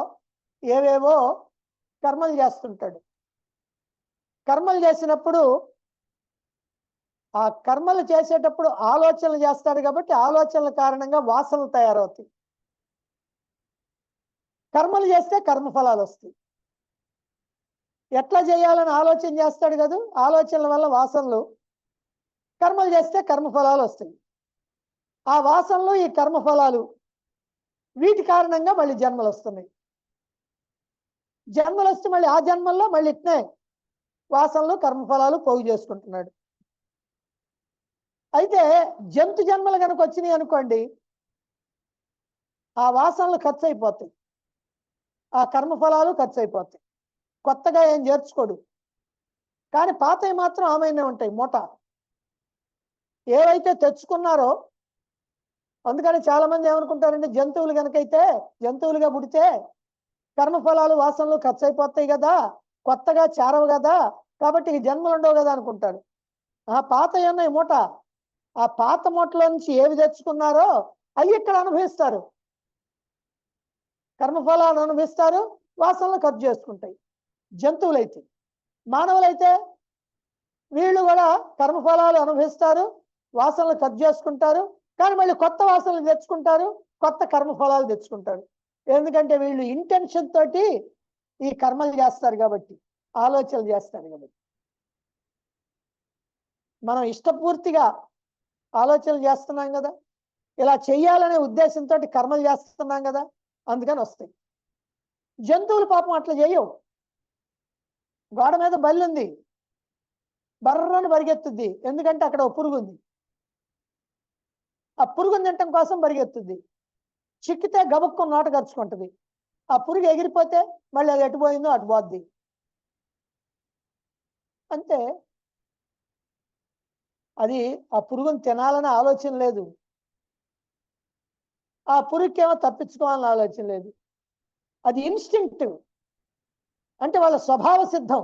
ఏవేవో కర్మలు చేస్తుంటాడు. కర్మలు చేసినప్పుడు ఆ కర్మలు చేసేటప్పుడు ఆలోచనలు చేస్తాడు కాబట్టి ఆలోచనల కారణంగా వాసనలు తయారవుతాయి. కర్మలు చేస్తే కర్మఫలాలు వస్తాయి. ఎట్లా చేయాలని ఆలోచన చేస్తాడు కదా, ఆలోచనల వల్ల వాసనలు, కర్మలు చేస్తే కర్మఫలాలు వస్తాయి. ఆ వాసనలు ఈ కర్మఫలాలు వీటి కారణంగా మళ్ళీ జన్మలు వస్తున్నాయి. జన్మలు వస్తే మళ్ళీ ఆ జన్మల్లో మళ్ళీ ఇట్నే వాసనలు కర్మఫలాలు పోగు చేసుకుంటున్నాడు. అయితే జంతు జన్మలు కనుక వచ్చినాయి అనుకోండి, ఆ వాసనలు ఖర్చు అయిపోతాయి, ఆ కర్మఫలాలు ఖర్చు అయిపోతాయి. కొత్తగా ఏం చేర్చుకోడు. కానీ పాతవి మాత్రం ఆమెనే ఉంటాయి మూట. ఏవైతే తెచ్చుకున్నారో, అందుకని చాలా మంది ఏమనుకుంటారంటే జంతువులు కనుకైతే, జంతువులుగా పుడితే కర్మఫలాలు వాసనలు ఖర్చు అయిపోతాయి కదా, కొత్తగా చేరవు కదా, కాబట్టి ఈ జన్మలు ఉండవు కదా అనుకుంటాడు. ఆ పాత ఉన్నాయి మూట. ఆ పాత మూటలో నుంచి ఏవి తెచ్చుకున్నారో అవి ఇక్కడ అనుభవిస్తారు. కర్మఫలాలు అనుభవిస్తారు, వాసనలు ఖర్చు చేసుకుంటాయి. జంతువులైతే, మానవులైతే వీళ్ళు కూడా కర్మఫలాలు అనుభవిస్తారు, వాసనలు ఖర్చు చేసుకుంటారు, కానీ మళ్ళీ కొత్త వాసనలు తెచ్చుకుంటారు, కొత్త కర్మఫలాలు తెచ్చుకుంటారు. ఎందుకంటే వీళ్ళు ఇంటెన్షన్ తోటి ఈ కర్మలు చేస్తారు కాబట్టి, ఆలోచనలు చేస్తాడు కాబట్టి మనం ఇష్టపూర్తిగా ఆలోచనలు చేస్తున్నాం కదా, ఇలా చెయ్యాలనే ఉద్దేశంతో కర్మలు చేస్తున్నాం కదా, అందుకని వస్తాయి. జంతువులు పాపం అట్లా చేయవు. గోడ మీద బల్లి ఉంది, బర్రను పరిగెత్తుద్ది, ఎందుకంటే అక్కడ ఒక పురుగు ఉంది. ఆ పురుగుని తినటం కోసం పరిగెత్తుద్ది. చిక్కితే గబుక్కు నోట ఖర్చుకుంటుంది. ఆ పురుగు ఎగిరిపోతే మళ్ళీ అది ఎటు పోయిందో అటు పోద్ది. అంతే. అది ఆ పురుగుని తినాలనే ఆలోచన లేదు, ఆ పురుగుకేమో తప్పించుకోవాలని ఆలోచన లేదు. అది ఇన్స్టింక్టివ్, అంటే వాళ్ళ స్వభావ సిద్ధం.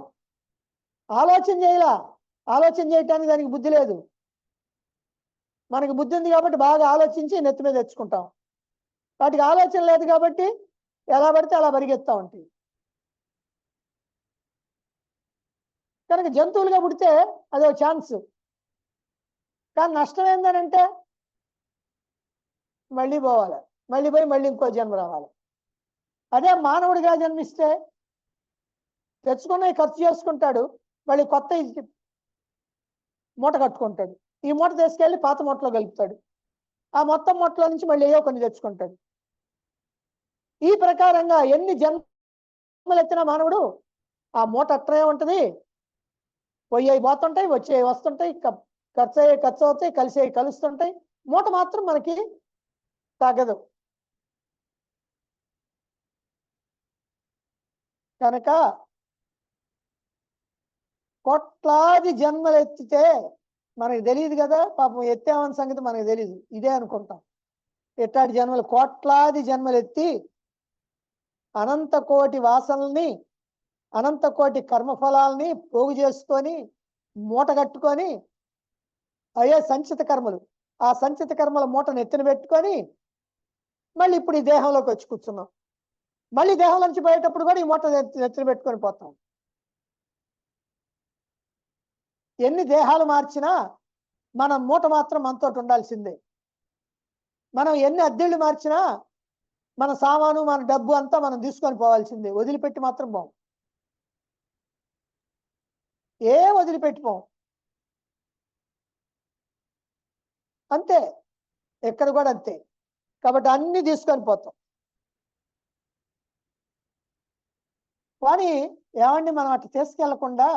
ఆలోచన చేయలా, ఆలోచన చేయటానికి దానికి బుద్ధి లేదు. మనకి బుద్ధి ఉంది కాబట్టి బాగా ఆలోచించి నెత్తి మీద తెచ్చుకుంటాం. వాటికి ఆలోచన లేదు కాబట్టి ఎలా పడితే అలా పరిగెత్తా ఉంటాయి. కనుక జంతువులుగా పుడితే అదో ఛాన్స్. కానీ నష్టం ఏంటంటే మళ్ళీ పోవాలి, మళ్ళీ పోయి మళ్ళీ ఇంకో జన్మ రావాలి. అదే మానవుడిగా జన్మిస్తే తెచ్చుకున్నవి ఖర్చు చేసుకుంటాడు, మళ్ళీ కొత్త మూట కట్టుకుంటాడు. ఈ మూట తీసుకెళ్ళి పాత మూటలో కలుపుతాడు. ఆ మొత్తం మూటలో నుంచి మళ్ళీ ఏవో కొన్ని తెచ్చుకుంటాడు. ఈ ప్రకారంగా ఎన్ని జన్మలు ఎత్తిన మానవుడు ఆ మూట అట్లనే ఉంటుంది. పోయేవి పోతుంటాయి, వచ్చేవి వస్తుంటాయి, ఖర్చు అయ్యేవి ఖర్చు అవుతాయి, కలిసేవి కలుస్తుంటాయి. మూట మాత్రం మనకి తగ్గదు. కనుక కోట్లాది జన్మలు ఎత్తితే మనకి తెలియదు కదా, పాపం ఎత్తామని సంగతి మనకు తెలియదు, ఇదే అనుకుంటాం. ఎట్లాంటి జన్మలు, కోట్లాది జన్మలు ఎత్తి అనంత కోటి వాసనల్ని, అనంత కోటి కర్మఫలాల్ని పోగు చేసుకొని మూట కట్టుకొని, అయ్యే సంచిత కర్మలు, ఆ సంచిత కర్మల మూటను ఎత్తిన పెట్టుకొని మళ్ళీ ఇప్పుడు ఈ దేహంలోకి వచ్చి కూర్చున్నాం. మళ్ళీ దేహం నుంచి పోయేటప్పుడు కూడా ఈ మూట ఎత్తిన పెట్టుకొని పోతాం. ఎన్ని దేహాలు మార్చినా మన మూట మాత్రం మనతో ఉండాల్సిందే. మనం ఎన్ని అద్దెళ్ళు మార్చినా మన సామాను, మన డబ్బు అంతా మనం తీసుకొని పోవాల్సిందే. వదిలిపెట్టి మాత్రం పోం, వదిలిపెట్టిపోం. అంతే, ఎక్కడ కూడా అంతే. కాబట్టి అన్ని తీసుకొని పోతాం. కానీ ఏమండి, మనం అట్లా తీసుకెళ్లకుండా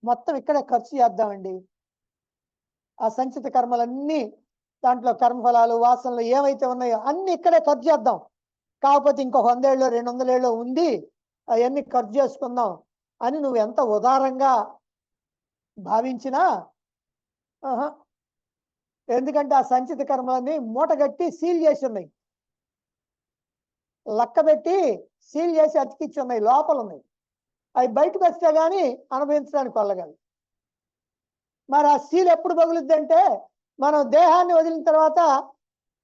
మొత్తం ఇక్కడే ఖర్చు చేద్దామండి. ఆ సంచిత కర్మలన్నీ, దాంట్లో కర్మఫలాలు, వాసనలు ఏవైతే ఉన్నాయో అన్ని ఇక్కడే ఖర్చు చేద్దాం. కాకపోతే ఇంకో 100 ఏళ్ళు 200 ఏళ్ళు ఉంది, అవన్నీ ఖర్చు చేసుకుందాం అని నువ్వు ఎంత ఉదారంగా భావించినా ఎందుకంటే ఆ సంచిత కర్మలన్నీ మూటగట్టి సీల్ చేసి ఉన్నాయి, లక్క పెట్టి సీల్ చేసి అతికిచ్చి ఉన్నాయి, లోపల ఉన్నాయి. అవి బయటకు వస్తే కానీ అనుభవించడానికి కొల్లగలదు. మరి ఆ సీల్ ఎప్పుడు పగులుద్ది అంటే మనం దేహాన్ని వదిలిన తర్వాత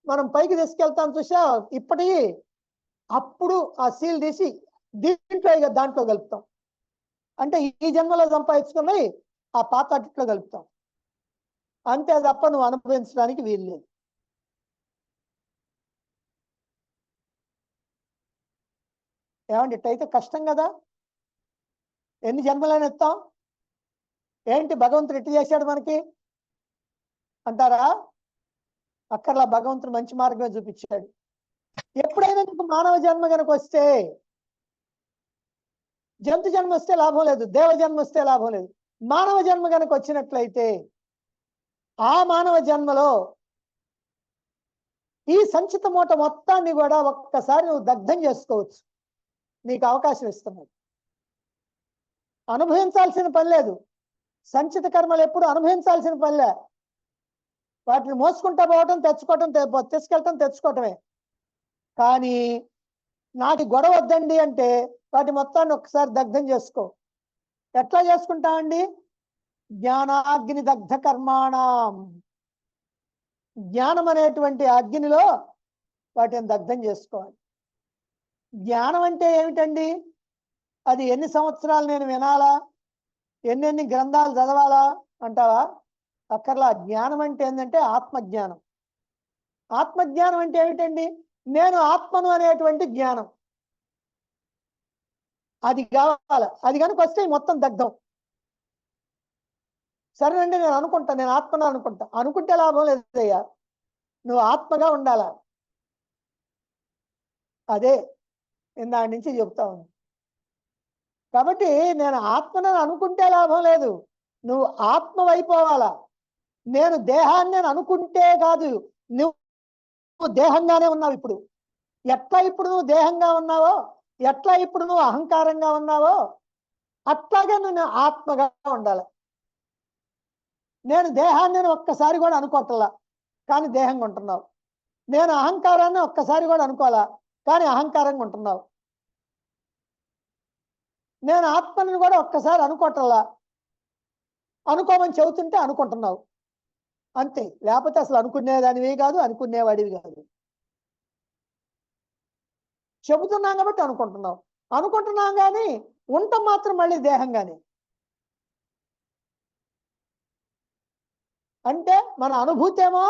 మనం పైకి తీసుకెళ్తాం చూసా, ఇప్పటికీ అప్పుడు ఆ సీల్ తీసి దాంట్లో కలుపుతాం. అంటే ఈ జన్మలో సంపాదించుకున్నవి ఆ పాత అట్టిట్లో కలుపుతాం. అంతే తప్ప నువ్వు అనుభవించడానికి వీలు లేదు. ఏమండి, ఇట్టయితే కష్టం కదా. ఎన్ని జన్మలని ఎత్తాం? ఏంటి భగవంతుడు ఇట్టు చేశాడు మనకి అంటారా? అక్కర్లా, భగవంతుడు మంచి మార్గమే చూపించాడు. ఎప్పుడైనా నీకు మానవ జన్మ కనుక వస్తే, జంతు జన్మ వస్తే లాభం లేదు, దేవ జన్మ వస్తే లాభం లేదు. మానవ జన్మ కనుక వచ్చినట్లయితే ఆ మానవ జన్మలో ఈ సంచిత మూట మొత్తాన్ని కూడా ఒక్కసారి నువ్వు దగ్ధం చేసుకోవచ్చు. నీకు అవకాశం ఇస్తున్నాడు. అనుభవించాల్సిన పని లేదు. సంచిత కర్మలు ఎప్పుడు అనుభవించాల్సిన పనిలే. వాటిని మోసుకుంటా పోవటం, తెచ్చుకోవటం, తీసుకెళ్ళటం, తెచ్చుకోవటమే. కానీ నాటి గొడవ వద్దండి అంటే వాటి మొత్తాన్ని ఒక్కసారి దగ్ధం చేసుకో. ఎట్లా చేసుకుంటామండి? జ్ఞానాగ్ని దగ్ధ కర్మాణం. జ్ఞానం అనేటువంటి అగ్నిలో వాటిని దగ్ధం చేసుకోవాలి. జ్ఞానం అంటే ఏమిటండి? అది ఎన్ని సంవత్సరాలు నేను వినాలా, ఎన్నెన్ని గ్రంథాలు చదవాలా అంటావా? అక్కర్లా. జ్ఞానం అంటే ఏంటంటే ఆత్మజ్ఞానం. ఆత్మజ్ఞానం అంటే ఏమిటండి? నేను ఆత్మను అనేటువంటి జ్ఞానం. అది కావాలి. అది కనుక వస్తే మొత్తం దగ్ధం. సరేనండి నేను అనుకుంటా, నేను ఆత్మను అనుకుంటా. అనుకుంటే లాభం లేదయ్యా, నువ్వు ఆత్మగా ఉండాలా. అదే ఇందాడి నుంచి చెప్తా ఉంది. కాబట్టి నేను ఆత్మను అనుకుంటే లాభం లేదు, నువ్వు ఆత్మవైపోవాలా. నేను దేహాన్ని నేను అనుకుంటే కాదు, నువ్వు దేహంగానే ఉన్నావు. ఇప్పుడు ఎట్లా ఇప్పుడు నువ్వు దేహంగా ఉన్నావో, ఎట్లా ఇప్పుడు నువ్వు అహంకారంగా ఉన్నావో, అట్లాగే నువ్వు ఆత్మగా ఉండాలి. నేను దేహాన్ని నేను ఒక్కసారి కూడా అనుకోవట్లా, కానీ దేహంగా ఉంటున్నావు. నేను అహంకారాన్ని ఒక్కసారి కూడా అనుకోవాలా, కానీ అహంకారంగా ఉంటున్నావు. నేను ఆత్మని కూడా ఒక్కసారి అనుకోవట్లా, అనుకోమని చెబుతుంటే అనుకుంటున్నావు అంతే. లేకపోతే అసలు అనుకునేదానివి కాదు, అనుకునేవాడివి కాదు. చెబుతున్నాం కాబట్టి అనుకుంటున్నావు. అనుకుంటున్నాం కానీ ఉండటం మాత్రం మళ్ళీ దేహంగానే. అంటే మన అనుభూతి ఏమో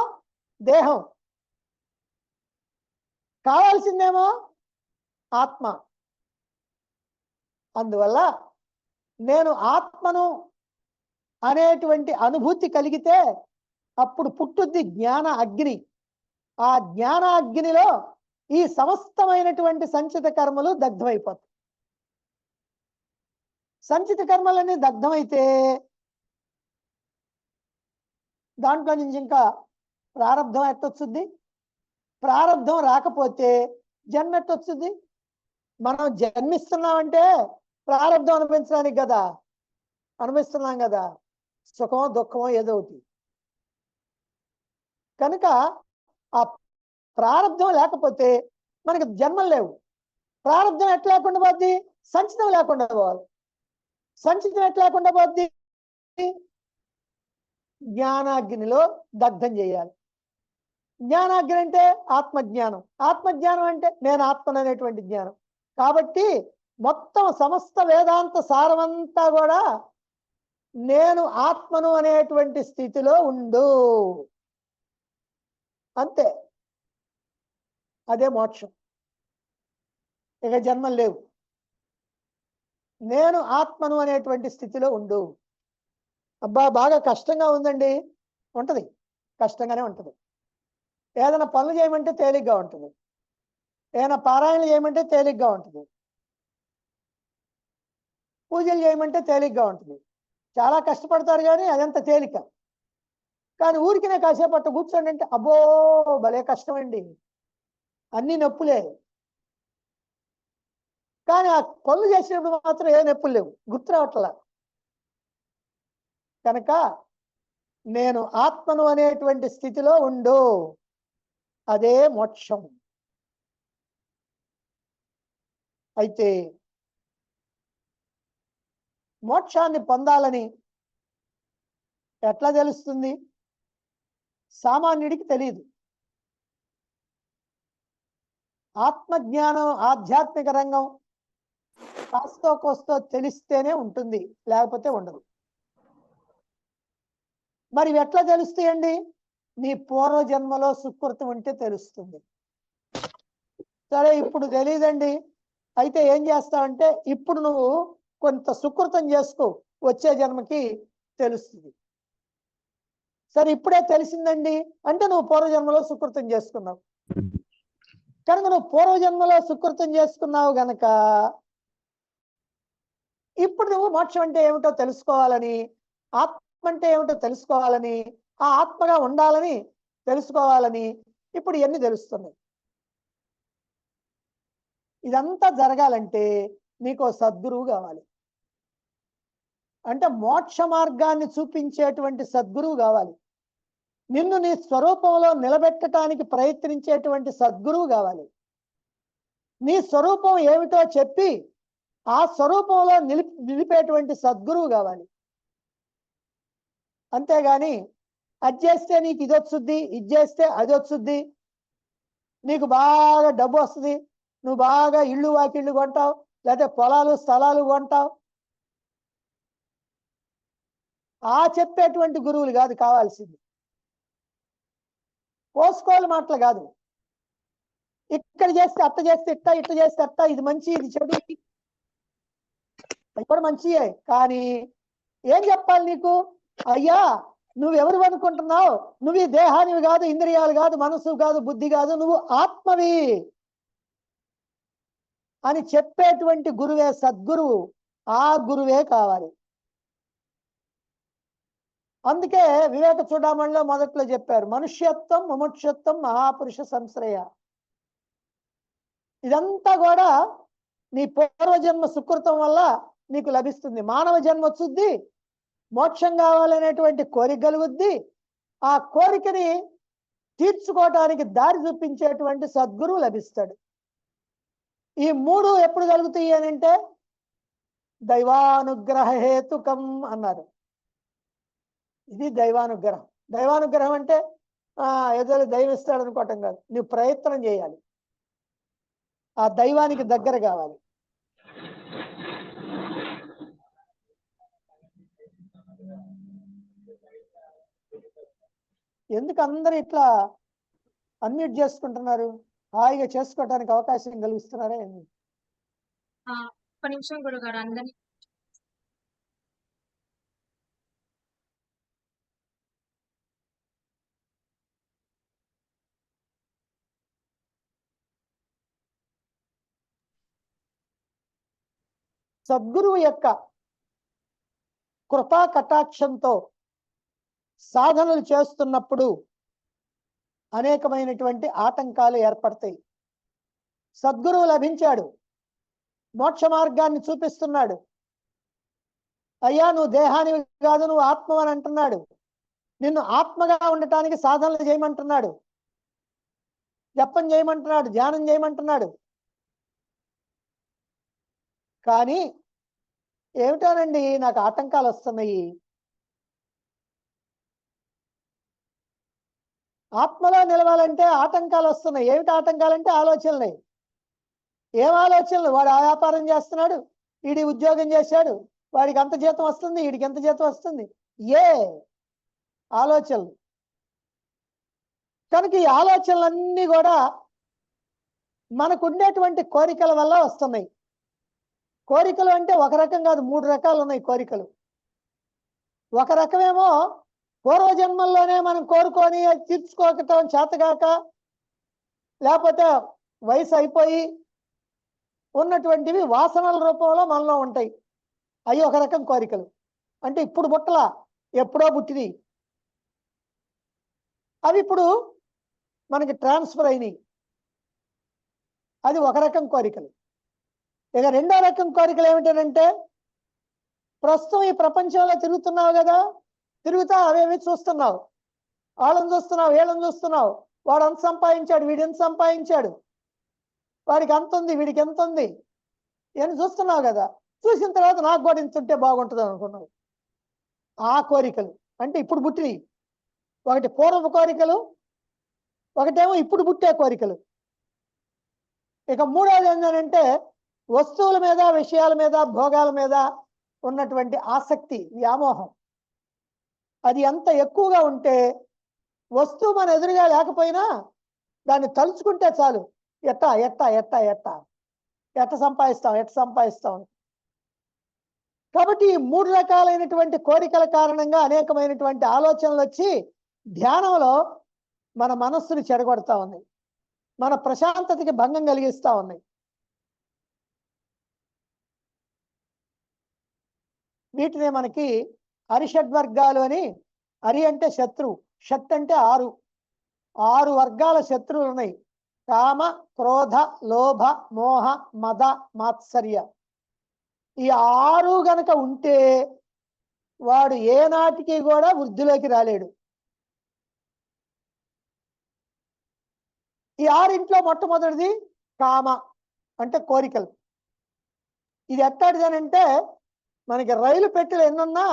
దేహం, కావాల్సిందేమో ఆత్మ. అందువల్ల నేను ఆత్మను అనేటువంటి అనుభూతి కలిగితే అప్పుడు పుట్టుద్ది జ్ఞాన అగ్ని. ఆ జ్ఞాన అగ్నిలో ఈ సమస్తమైనటువంటి సంచిత కర్మలు దగ్ధమైపోతాయి. సంచిత కర్మలన్నీ దగ్ధమైతే దాంట్లో నుంచి ఇంకా ప్రారంధం ఎట్టొచ్చుద్ది. ప్రారంధం రాకపోతే జన్మ ఎట్టొచ్చుద్ది. మనం జన్మిస్తున్నామంటే ప్రారంధం అనుభవించడానికి కదా, అనుభవిస్తున్నాం కదా, సుఖమో దుఃఖమో ఏదో ఒకటి. కనుక ఆ ప్రారంధం లేకపోతే మనకి జన్మలు లేవు. ప్రారంధం ఎట్లా లేకుండా పోద్ది? సంచితం లేకుండా పోవాలి. సంచితం ఎట్లా లేకుండా పోద్ది? జ్ఞానాగ్నిలో దగ్ధం చేయాలి. జ్ఞానాగ్ని అంటే ఆత్మజ్ఞానం. ఆత్మజ్ఞానం అంటే నేను ఆత్మను అనేటువంటి జ్ఞానం. కాబట్టి మొత్తం సమస్త వేదాంత సారమంతా కూడా నేను ఆత్మను అనేటువంటి స్థితిలో ఉండు, అంతే. అదే మోక్షం. ఇక జన్మలు లేవు. నేను ఆత్మను అనేటువంటి స్థితిలో ఉండు. అబ్బా బాగా కష్టంగా ఉందండి, ఉంటది, కష్టంగానే ఉంటది. ఏదైనా పనులు చేయమంటే తేలిగ్గా ఉంటుంది, ఏదైనా పారాయణలు చేయమంటే తేలిగ్గా ఉంటుంది, పూజలు చేయమంటే తేలిగ్గా ఉంటుంది. చాలా కష్టపడతారు కానీ అదంత తేలిక. కానీ ఊరికినే కాసేపు అట్ట కూర్చోండి అంటే అబ్బో భలే కష్టం అండి, అన్ని నొప్పులే. కానీ ఆ పనులు చేసినప్పుడు మాత్రం ఏ నొప్పులు లేవు, గుర్తు రావట్లా. కనుక నేను ఆత్మను అనేటువంటి స్థితిలో ఉండు, అదే మోక్షం. అయితే మోక్షాన్ని పొందాలని ఎట్లా తెలుస్తుంది? సామాన్యుడికి తెలియదు. ఆత్మజ్ఞానం ఆధ్యాత్మిక రంగం కాస్తో కోస్తో తెలిస్తేనే ఉంటుంది, లేకపోతే ఉండదు. మరి ఎట్లా తెలుస్తాయండి? నీ పూర్వజన్మలో సుకృతం ఉంటే తెలుస్తుంది. సరే ఇప్పుడు తెలియదండి, అయితే ఏం చేస్తావంటే ఇప్పుడు నువ్వు కొంత సుకృతం చేసుకో, వచ్చే జన్మకి తెలుస్తుంది. సరే ఇప్పుడే తెలిసిందండి అంటే నువ్వు పూర్వజన్మలో సుకృతం చేసుకున్నావు కనుక, నువ్వు పూర్వజన్మలో సుకృతం చేసుకున్నావు గనక ఇప్పుడు నువ్వు మోక్షం అంటే ఏమిటో తెలుసుకోవాలని, ఆత్మ అంటే ఏమిటో తెలుసుకోవాలని, ఆ ఆత్మగా ఉండాలని తెలుసుకోవాలని ఇప్పుడు ఇవన్నీ తెలుస్తున్నాయి. ఇదంతా జరగాలంటే నీకు సద్గురువు కావాలి. అంటే మోక్ష మార్గాన్ని చూపించేటువంటి సద్గురువు కావాలి. నిన్ను నీ స్వరూపంలో నిలబెట్టడానికి ప్రయత్నించేటువంటి సద్గురువు కావాలి. నీ స్వరూపం ఏమిటో చెప్పి ఆ స్వరూపంలో నిలిపేటువంటి సద్గురువు కావాలి. అంతేగాని అది చేస్తే నీకు ఇది వచ్చుద్ది, ఇది చేస్తే అది వచ్చుద్ది, నీకు బాగా డబ్బు వస్తుంది, నువ్వు బాగా ఇళ్ళు వాకిళ్ళు కొంటావు, లేకపోతే పొలాలు స్థలాలు కొంటావు, ఆ చెప్పేటువంటి గురువులు కాదు కావాల్సింది. పోసుకోలు మాటలు కాదు. ఇక్కడ చేస్తే అట్ట చేస్తే ఇట్ట, ఇట్ట చేస్తే అట్ట, ఇది మంచి ఇది చెడు, అది కూడా మంచియే. కానీ ఏం చెప్పాలి నీకు? అయ్యా నువ్వెవరు అనుకుంటున్నావు? నువ్వు ఈ దేహానివి కాదు, ఇంద్రియాలు కాదు, మనసు కాదు, బుద్ధి కాదు, నువ్వు ఆత్మవి అని చెప్పేటువంటి గురువే సద్గురువు. ఆ గురువే కావాలి. అందుకే వివేక చూడమణిలో మొదట్లో చెప్పారు, మనుష్యత్వం ముముక్షత్వం మహాపురుష సంశ్రయ. ఇదంతా కూడా నీ పూర్వజన్మ సుకృతం వల్ల నీకు లభిస్తుంది. మానవ జన్మ వచ్చుద్ది, మోక్షం కావాలనేటువంటి కోరిక కలుగుద్ది. ఆ కోరికని తీర్చుకోవటానికి దారి చూపించేటువంటి సద్గురువు లభిస్తాడు. ఈ మూడు ఎప్పుడు కలుగుతాయి అని అంటే దైవానుగ్రహ హేతుకం అన్నారు. ఇది దైవానుగ్రహం. దైవానుగ్రహం అంటే ఏదో దైవం ఇస్తాడు అనుకోవటం కాదు, నువ్వు ప్రయత్నం చేయాలి, ఆ దైవానికి దగ్గర కావాలి. ఎందుకు అందరూ ఇట్లా అన్మ్యూట్ చేసుకుంటున్నారు? హాయిగా చేసుకోవడానికి అవకాశం కలిగిస్తున్నారా? ఒక్క నిమిషం గురుగారు, అందరినీ సద్గురువు యొక్క కృపా కటాక్షంతో సాధనలు చేస్తున్నప్పుడు అనేకమైనటువంటి ఆటంకాలు ఏర్పడతాయి. సద్గురువు లభించాడు, మోక్ష మార్గాన్ని చూపిస్తున్నాడు. అయ్యా నువ్వు దేహానివి కాదు, నువ్వు ఆత్మవని అంటున్నాడు. నిన్ను ఆత్మగా ఉండటానికి సాధనలు చేయమంటున్నాడు, జపం చేయమంటున్నాడు, ధ్యానం చేయమంటున్నాడు. కానీ ఏమిటోనండి నాకు ఆటంకాలు వస్తున్నాయి. ఆత్మలో నిలవాలంటే ఆటంకాలు వస్తున్నాయి. ఏమిటి ఆటంకాలంటే ఆలోచనలే. ఏం ఆలోచనలు? వాడు ఆ వ్యాపారం చేస్తున్నాడు, వీడి ఉద్యోగం చేశాడు, వాడికి అంత జీతం వస్తుంది, వీడికి ఎంత జీతం వస్తుంది, ఏ ఆలోచనలు. కనుక ఈ ఆలోచనలన్నీ కూడా మనకు ఉండేటువంటి కోరికల వల్ల వస్తున్నాయి. కోరికలు అంటే ఒక రకం కాదు, మూడు రకాలు ఉన్నాయి కోరికలు. ఒక రకమేమో పూర్వజన్మల్లోనే మనం కోరుకొని తీర్చుకోకటం చేతగాక, లేకపోతే వయసు అయిపోయి ఉన్నటువంటివి వాసనల రూపంలో మనలో ఉంటాయి. అవి ఒక రకం కోరికలు. అంటే ఇప్పుడు పుట్టలా, ఎప్పుడో పుట్టిది, అవి ఇప్పుడు మనకి ట్రాన్స్ఫర్ అయినాయి. అది ఒక రకం కోరికలు. ఇక రెండో రకం కోరికలు ఏమిటంటే, ప్రస్తుతం ఈ ప్రపంచంలో తిరుగుతున్నావు కదా, తిరుగుతా అవేవి చూస్తున్నావు, వాళ్ళని చూస్తున్నావు, వీళ్ళని చూస్తున్నావు, వాడు అంత సంపాదించాడు, వీడు ఎంత సంపాదించాడు, వాడికి అంత ఉంది, వీడికి ఎంత ఉంది అని చూస్తున్నావు కదా. చూసిన తర్వాత నాకు కూడా ఇంత ఉంటే బాగుంటుంది అనుకున్నావు. ఆ కోరికలు అంటే ఇప్పుడు పుట్టినవి. ఒకటి పూర్వపు కోరికలు, ఒకటేమో ఇప్పుడు పుట్టే కోరికలు. ఇక మూడోది ఏంటంటే వస్తువుల మీద, విషయాల మీద, భోగాల మీద ఉన్నటువంటి ఆసక్తి, వ్యామోహం. అది ఎంత ఎక్కువగా ఉంటే వస్తువు మన ఎదురుగా లేకపోయినా దాన్ని తలుచుకుంటే చాలు, ఎట్టా ఎట్టా ఎట్టా ఎట్టా ఎట్ట సంపాదిస్తాం, ఎట్ట సంపాదిస్తాం. కాబట్టి ఈ మూడు రకాలైనటువంటి కోరికల కారణంగా అనేకమైనటువంటి ఆలోచనలు వచ్చి ధ్యానంలో మన మనస్సుని చెడగొడతా ఉన్నాయి, మన ప్రశాంతతకి భంగం కలిగిస్తా ఉన్నాయి. వీటినే మనకి అరిషడ్వర్గాలు అని. అరి అంటే శత్రువు, షట్ అంటే ఆరు. 6 వర్గాల శత్రువులు ఉన్నాయి. కామ, క్రోధ, లోభ, మోహ, మద, మాత్సర్య. ఈ 6 గనక ఉంటే వాడు ఏనాటికి కూడా వృద్ధిలోకి రాలేడు. ఈ 6 మొట్టమొదటిది కామ అంటే కోరికలు. ఇది ఎట్టాడిదనంటే మనకి రైలు పెట్టెలు ఎన్నున్నా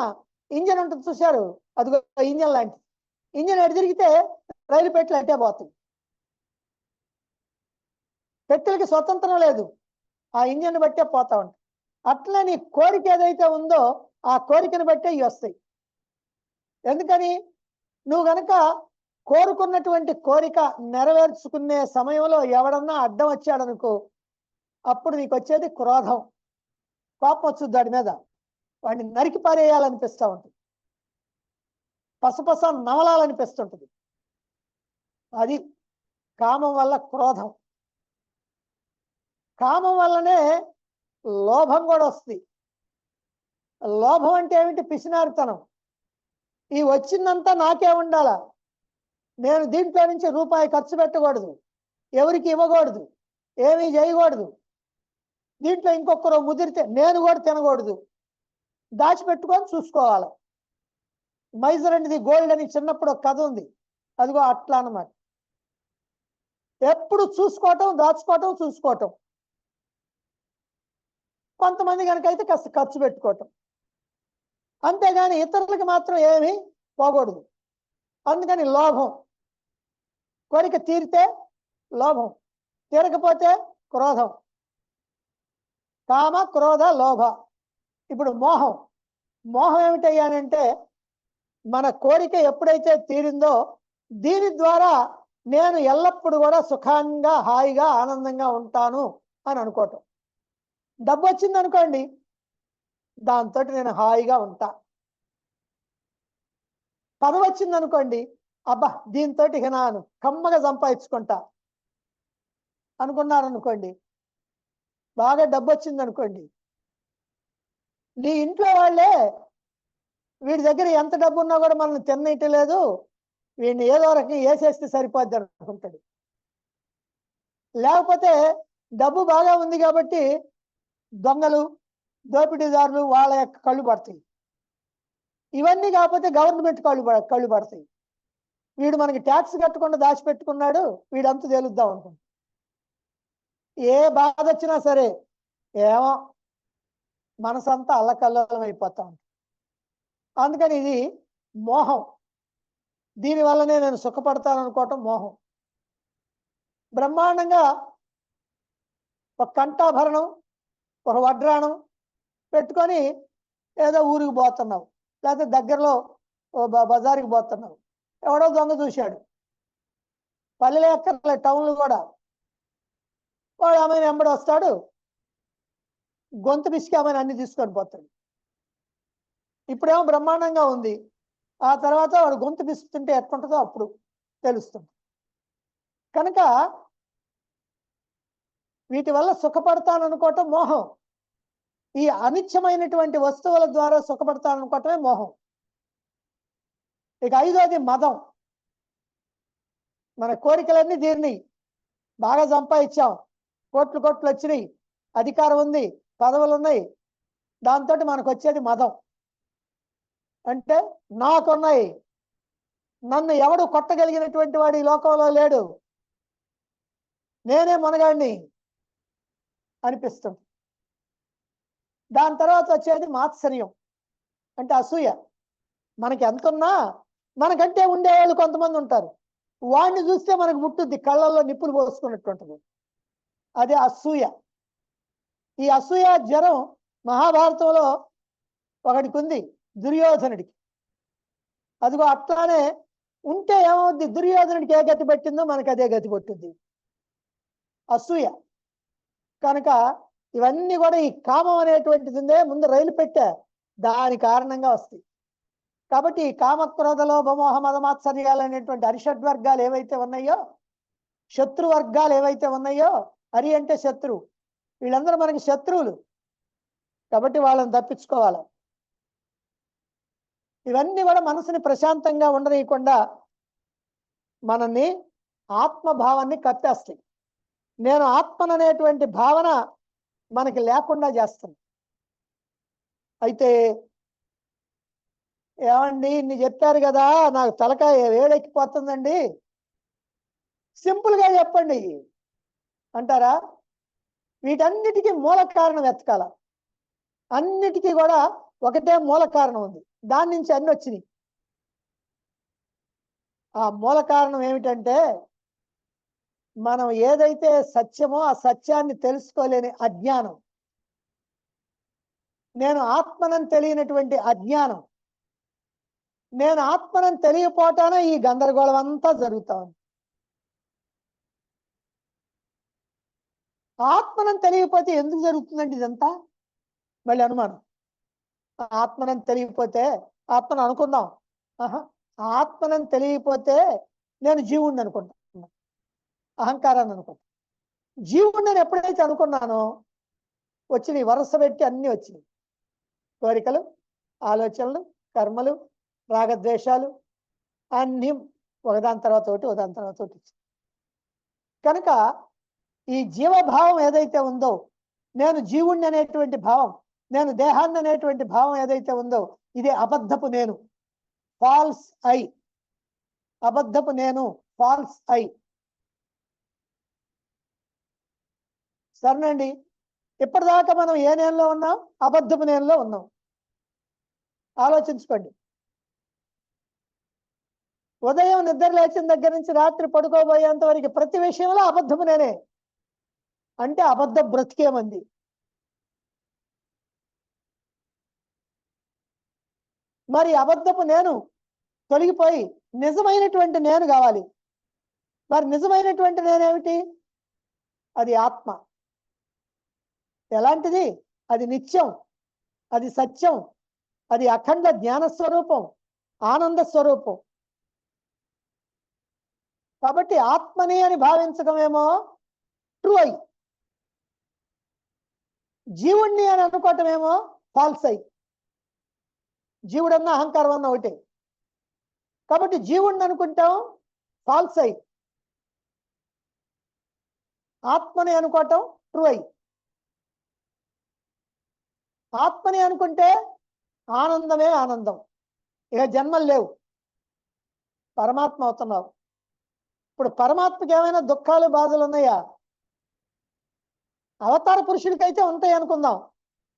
ఇంజన్ ఉంటుంది చూశారు, అదిగో ఇంజన్ లాంటి. ఇంజన్ ఎటు తిరిగితే రైలు పెట్టెలు అట్టే పోతాయి. పెట్టెలకి స్వతంత్రం లేదు, ఆ ఇంజన్ బట్టే పోతా ఉంటాయి. అట్లా నీ కోరిక ఏదైతే ఉందో ఆ కోరికను బట్టే ఇవి వస్తాయి. ఎందుకని? నువ్వు గనక కోరుకున్నటువంటి కోరిక నెరవేర్చుకునే సమయంలో ఎవడన్నా అడ్డం వచ్చాడనుకో, అప్పుడు నీకు వచ్చేది క్రోధం. కోపం వచ్చుద్ది వాడి మీద, వాడిని నరికి పారేయాలనిపిస్తూ ఉంటుంది, పసపస నవలాలనిపిస్తుంటుంది. అది కామం వల్ల క్రోధం. కామం వల్లనే లోభం కూడా వస్తుంది. లోభం అంటే ఏమిటి? పిసినారితనం. ఈ వచ్చిందంతా నాకే ఉండాలా, నేను దీంట్లో నుంచి రూపాయి ఖర్చు పెట్టకూడదు, ఎవరికి ఇవ్వకూడదు, ఏమీ చేయకూడదు, దీంట్లో ఇంకొకరు ముదిరితే నేను కూడా తినకూడదు, దాచిపెట్టుకొని చూసుకోవాలి. మైజర్ అండ్ ది గోల్డ్ అని చిన్నప్పుడు ఒక కథ ఉంది, అదిగో అట్లా అన్నమాట. ఎప్పుడు చూసుకోవటం, దాచుకోవటం, చూసుకోవటం. కొంతమంది కనుక అయితే కాస్త ఖర్చు పెట్టుకోవటం, అంతేగాని ఇతరులకి మాత్రం ఏమీ పోకూడదు. అందుకని లోభం. కోరిక తీరితే లోభం, తీరకపోతే క్రోధం. కామ, క్రోధ, లోభ. ఇప్పుడు మోహం. మోహం ఏమిటయ్యానంటే మన కోరిక ఎప్పుడైతే తీరిందో దీని ద్వారా నేను ఎల్లప్పుడూ కూడా సుఖంగా, హాయిగా, ఆనందంగా ఉంటాను అని అనుకోవటం. డబ్బు వచ్చింది అనుకోండి, దాంతో నేను హాయిగా ఉంటా. పదవి వచ్చింది అనుకోండి, అబ్బా దీంతో ఇక నేను కమ్మగా సంపాదించుకుంటా అనుకున్నారనుకోండి. బాగా డబ్బు వచ్చింది అనుకోండి, నీ ఇంట్లో వాళ్ళే వీడి దగ్గర ఎంత డబ్బు ఉన్నా కూడా మనల్ని తిన్నయటం లేదు, వీడిని ఏదో రకంగా వేసేస్తే సరిపోద్ది అనుకుంటాడు. లేకపోతే డబ్బు బాగా ఉంది కాబట్టి దొంగలు, దోపిడీదారులు వాళ్ళ యొక్క కళ్ళు పడతాయి. ఇవన్నీ కాకపోతే గవర్నమెంట్ కళ్ళు పడతాయి. వీడు మనకి ట్యాక్స్ కట్టకుండా దాచిపెట్టుకున్నాడు, వీడంతా తేలుద్దాం అనుకుంటాడు. ఏ బాధ వచ్చినా సరే ఏమో మనసంతా అల్లకల్లోలం అయిపోతా ఉంటుంది. అందుకని ఇది మోహం. దీనివల్లనే నేను సుఖపడతాను అనుకోవటం మోహం. బ్రహ్మాండంగా ఒక కంఠాభరణం, ఒక వడ్రాణం పెట్టుకొని ఏదో ఊరికి పోతున్నావు, లేకపోతే దగ్గరలో బజారుకి పోతున్నావు, ఎవడో దొంగ చూశాడు. పల్లెలే అక్కర్లే, టౌన్లు కూడా. వాడు ఆమె వెంబడి వస్తాడు, గొంతు పిసికి ఆమెను అన్ని తీసుకొని పోతాడు. ఇప్పుడేమో బ్రహ్మాండంగా ఉంది, ఆ తర్వాత వాడు గొంతు పిసుకుతుంటే ఎట్లుంటుందో అప్పుడు తెలుస్తుంది. కనుక వీటి వల్ల సుఖపడతాననుకోవటం మోహం. ఈ అనిత్యమైనటువంటి వస్తువుల ద్వారా సుఖపడతాననుకోవటమే మోహం. ఇక ఐదోది మదం. మన కోరికలన్నీ తీరినాయి, బాగా సంపాదించాం, కోట్లు కోట్లు వచ్చినాయి, అధికారం ఉంది, పదవులు ఉన్నాయి, దాంతో మనకు వచ్చేది మదం. అంటే నాకున్నాయి, నన్ను ఎవడు కొట్టగలిగినటువంటి వాడు ఈ లోకంలో లేడు, నేనే మునగాడిని అనిపిస్తుంది. దాని తర్వాత వచ్చేది మాత్సర్యం, అంటే అసూయ. మనకి ఎంతున్నా మనకంటే ఉండేవాళ్ళు కొంతమంది ఉంటారు, వాడిని చూస్తే మనకు ముట్టుద్ది, కళ్ళల్లో నిప్పులు పోసుకున్నట్టు ఉంటుంది. అదే అసూయ. ఈ అసూయ జ్వరం మహాభారతంలో ఒకడికి ఉంది, దుర్యోధనుడికి. అదిగో అట్లానే ఉంటే ఏమవుద్ది, దుర్యోధనుడికి ఏ గతి పెట్టిందో మనకు అదే గతి పట్టుద్ది, అసూయ. కనుక ఇవన్నీ కూడా ఈ కామం అనేటువంటిది ఉందే, ముందు రైలు పెట్టా, దాని కారణంగా వస్తాయి. కాబట్టి ఈ కామక్రోధ లోభ మోహ మద మాత్సర్యాలు అనేటువంటి అరిషడ్వర్గాలు ఏవైతే ఉన్నాయో, శత్రువర్గాలు ఏవైతే ఉన్నాయో, హరి అంటే శత్రువు, వీళ్ళందరూ మనకి శత్రువులు. కాబట్టి వాళ్ళని తప్పించుకోవాలి. ఇవన్నీ కూడా మనసుని ప్రశాంతంగా ఉండనీయకుండా మనల్ని ఆత్మభావాన్ని కప్పేస్తాయి. నేను ఆత్మననేటువంటి భావన మనకి లేకుండా చేస్తుంది. అయితే ఏమండి ఇన్ని చెప్పారు కదా, నాకు తలకాయ వేడెక్కిపోతుందండి, సింపుల్గా చెప్పండి అంటారా? వీటన్నిటికీ మూల కారణం వెతకాల. అన్నిటికీ కూడా ఒకటే మూల కారణం ఉంది, దాని నుంచి అన్ని వచ్చినాయి. ఆ మూల కారణం ఏమిటంటే మనం ఏదైతే సత్యమో ఆ సత్యాన్ని తెలుసుకోలేని అజ్ఞానం, నేను ఆత్మనని తెలియనటువంటి అజ్ఞానం. నేను ఆత్మనని తెలియపోవటానే ఈ గందరగోళం అంతా జరుగుతా ఉంది. ఆత్మనని తెలియకపోతే ఎందుకు జరుగుతుందండి ఇదంతా? మళ్ళీ అనుమానం. ఆత్మనని తెలియకపోతే, ఆత్మను అనుకుందాం, ఆహా, ఆత్మనని తెలియకపోతే నేను జీవుణ్ణి అనుకుంటున్నా, అహంకారాన్ని అనుకుంటా. జీవుణ్ణి ఎప్పుడైతే అనుకున్నానో వచ్చినాయి, వరుస పెట్టి అన్ని వచ్చినాయి. కోరికలు, ఆలోచనలు, కర్మలు, రాగద్వేషాలు అన్నీ ఒకదాని తర్వాత ఒకటి, ఒకదాని తర్వాత ఒకటి. కనుక ఈ జీవభావం ఏదైతే ఉందో, నేను జీవుణ్ణి అనేటువంటి భావం, నేను దేహాన్ని అనేటువంటి భావం ఏదైతే ఉందో, ఇది అబద్ధపు నేను, ఫాల్స్ ఐ. అబద్ధపు నేను, ఫాల్స్ ఐ. సరేనండి, ఇప్పటిదాకా మనం ఏ నేలలో ఉన్నాం? అబద్ధపు నేలలో ఉన్నాం. ఆలోచించుకోండి. ఉదయం నిద్ర లేచిన దగ్గర నుంచి రాత్రి పడుకోబోయేంత వరకు ప్రతి విషయంలో అబద్ధపు నేనే అంటే అబద్ధ బ్రతికేమంది. మరి అబద్ధపు నేను తొలగిపోయి నిజమైనటువంటి నేను కావాలి. మరి నిజమైనటువంటి నేనేమిటి? అది ఆత్మ. ఎలాంటిది? అది నిత్యం, అది సత్యం, అది అఖండ జ్ఞాన స్వరూపం, ఆనంద స్వరూపం. కాబట్టి ఆత్మని అని భావించడమేమో ట్రూ ఐ, జీవుణ్ణి అని అనుకోవటమేమో ఫాల్స్ ఐ. జీవుడన్నా అహంకారం అన్న ఒకటే. కాబట్టి జీవుణ్ణి అనుకుంటాం ఫాల్స్ ఐ, ఆత్మని అనుకోవటం ట్రూ ఐ. ఆత్మని అనుకుంటే ఆనందమే ఆనందం, ఇక జన్మలు లేవు, పరమాత్మ అవుతున్నావు. ఇప్పుడు పరమాత్మకి ఏమైనా దుఃఖాలు బాధలు ఉన్నాయా? అవతార పురుషుడికైతే ఉంటాయి అనుకుందాం,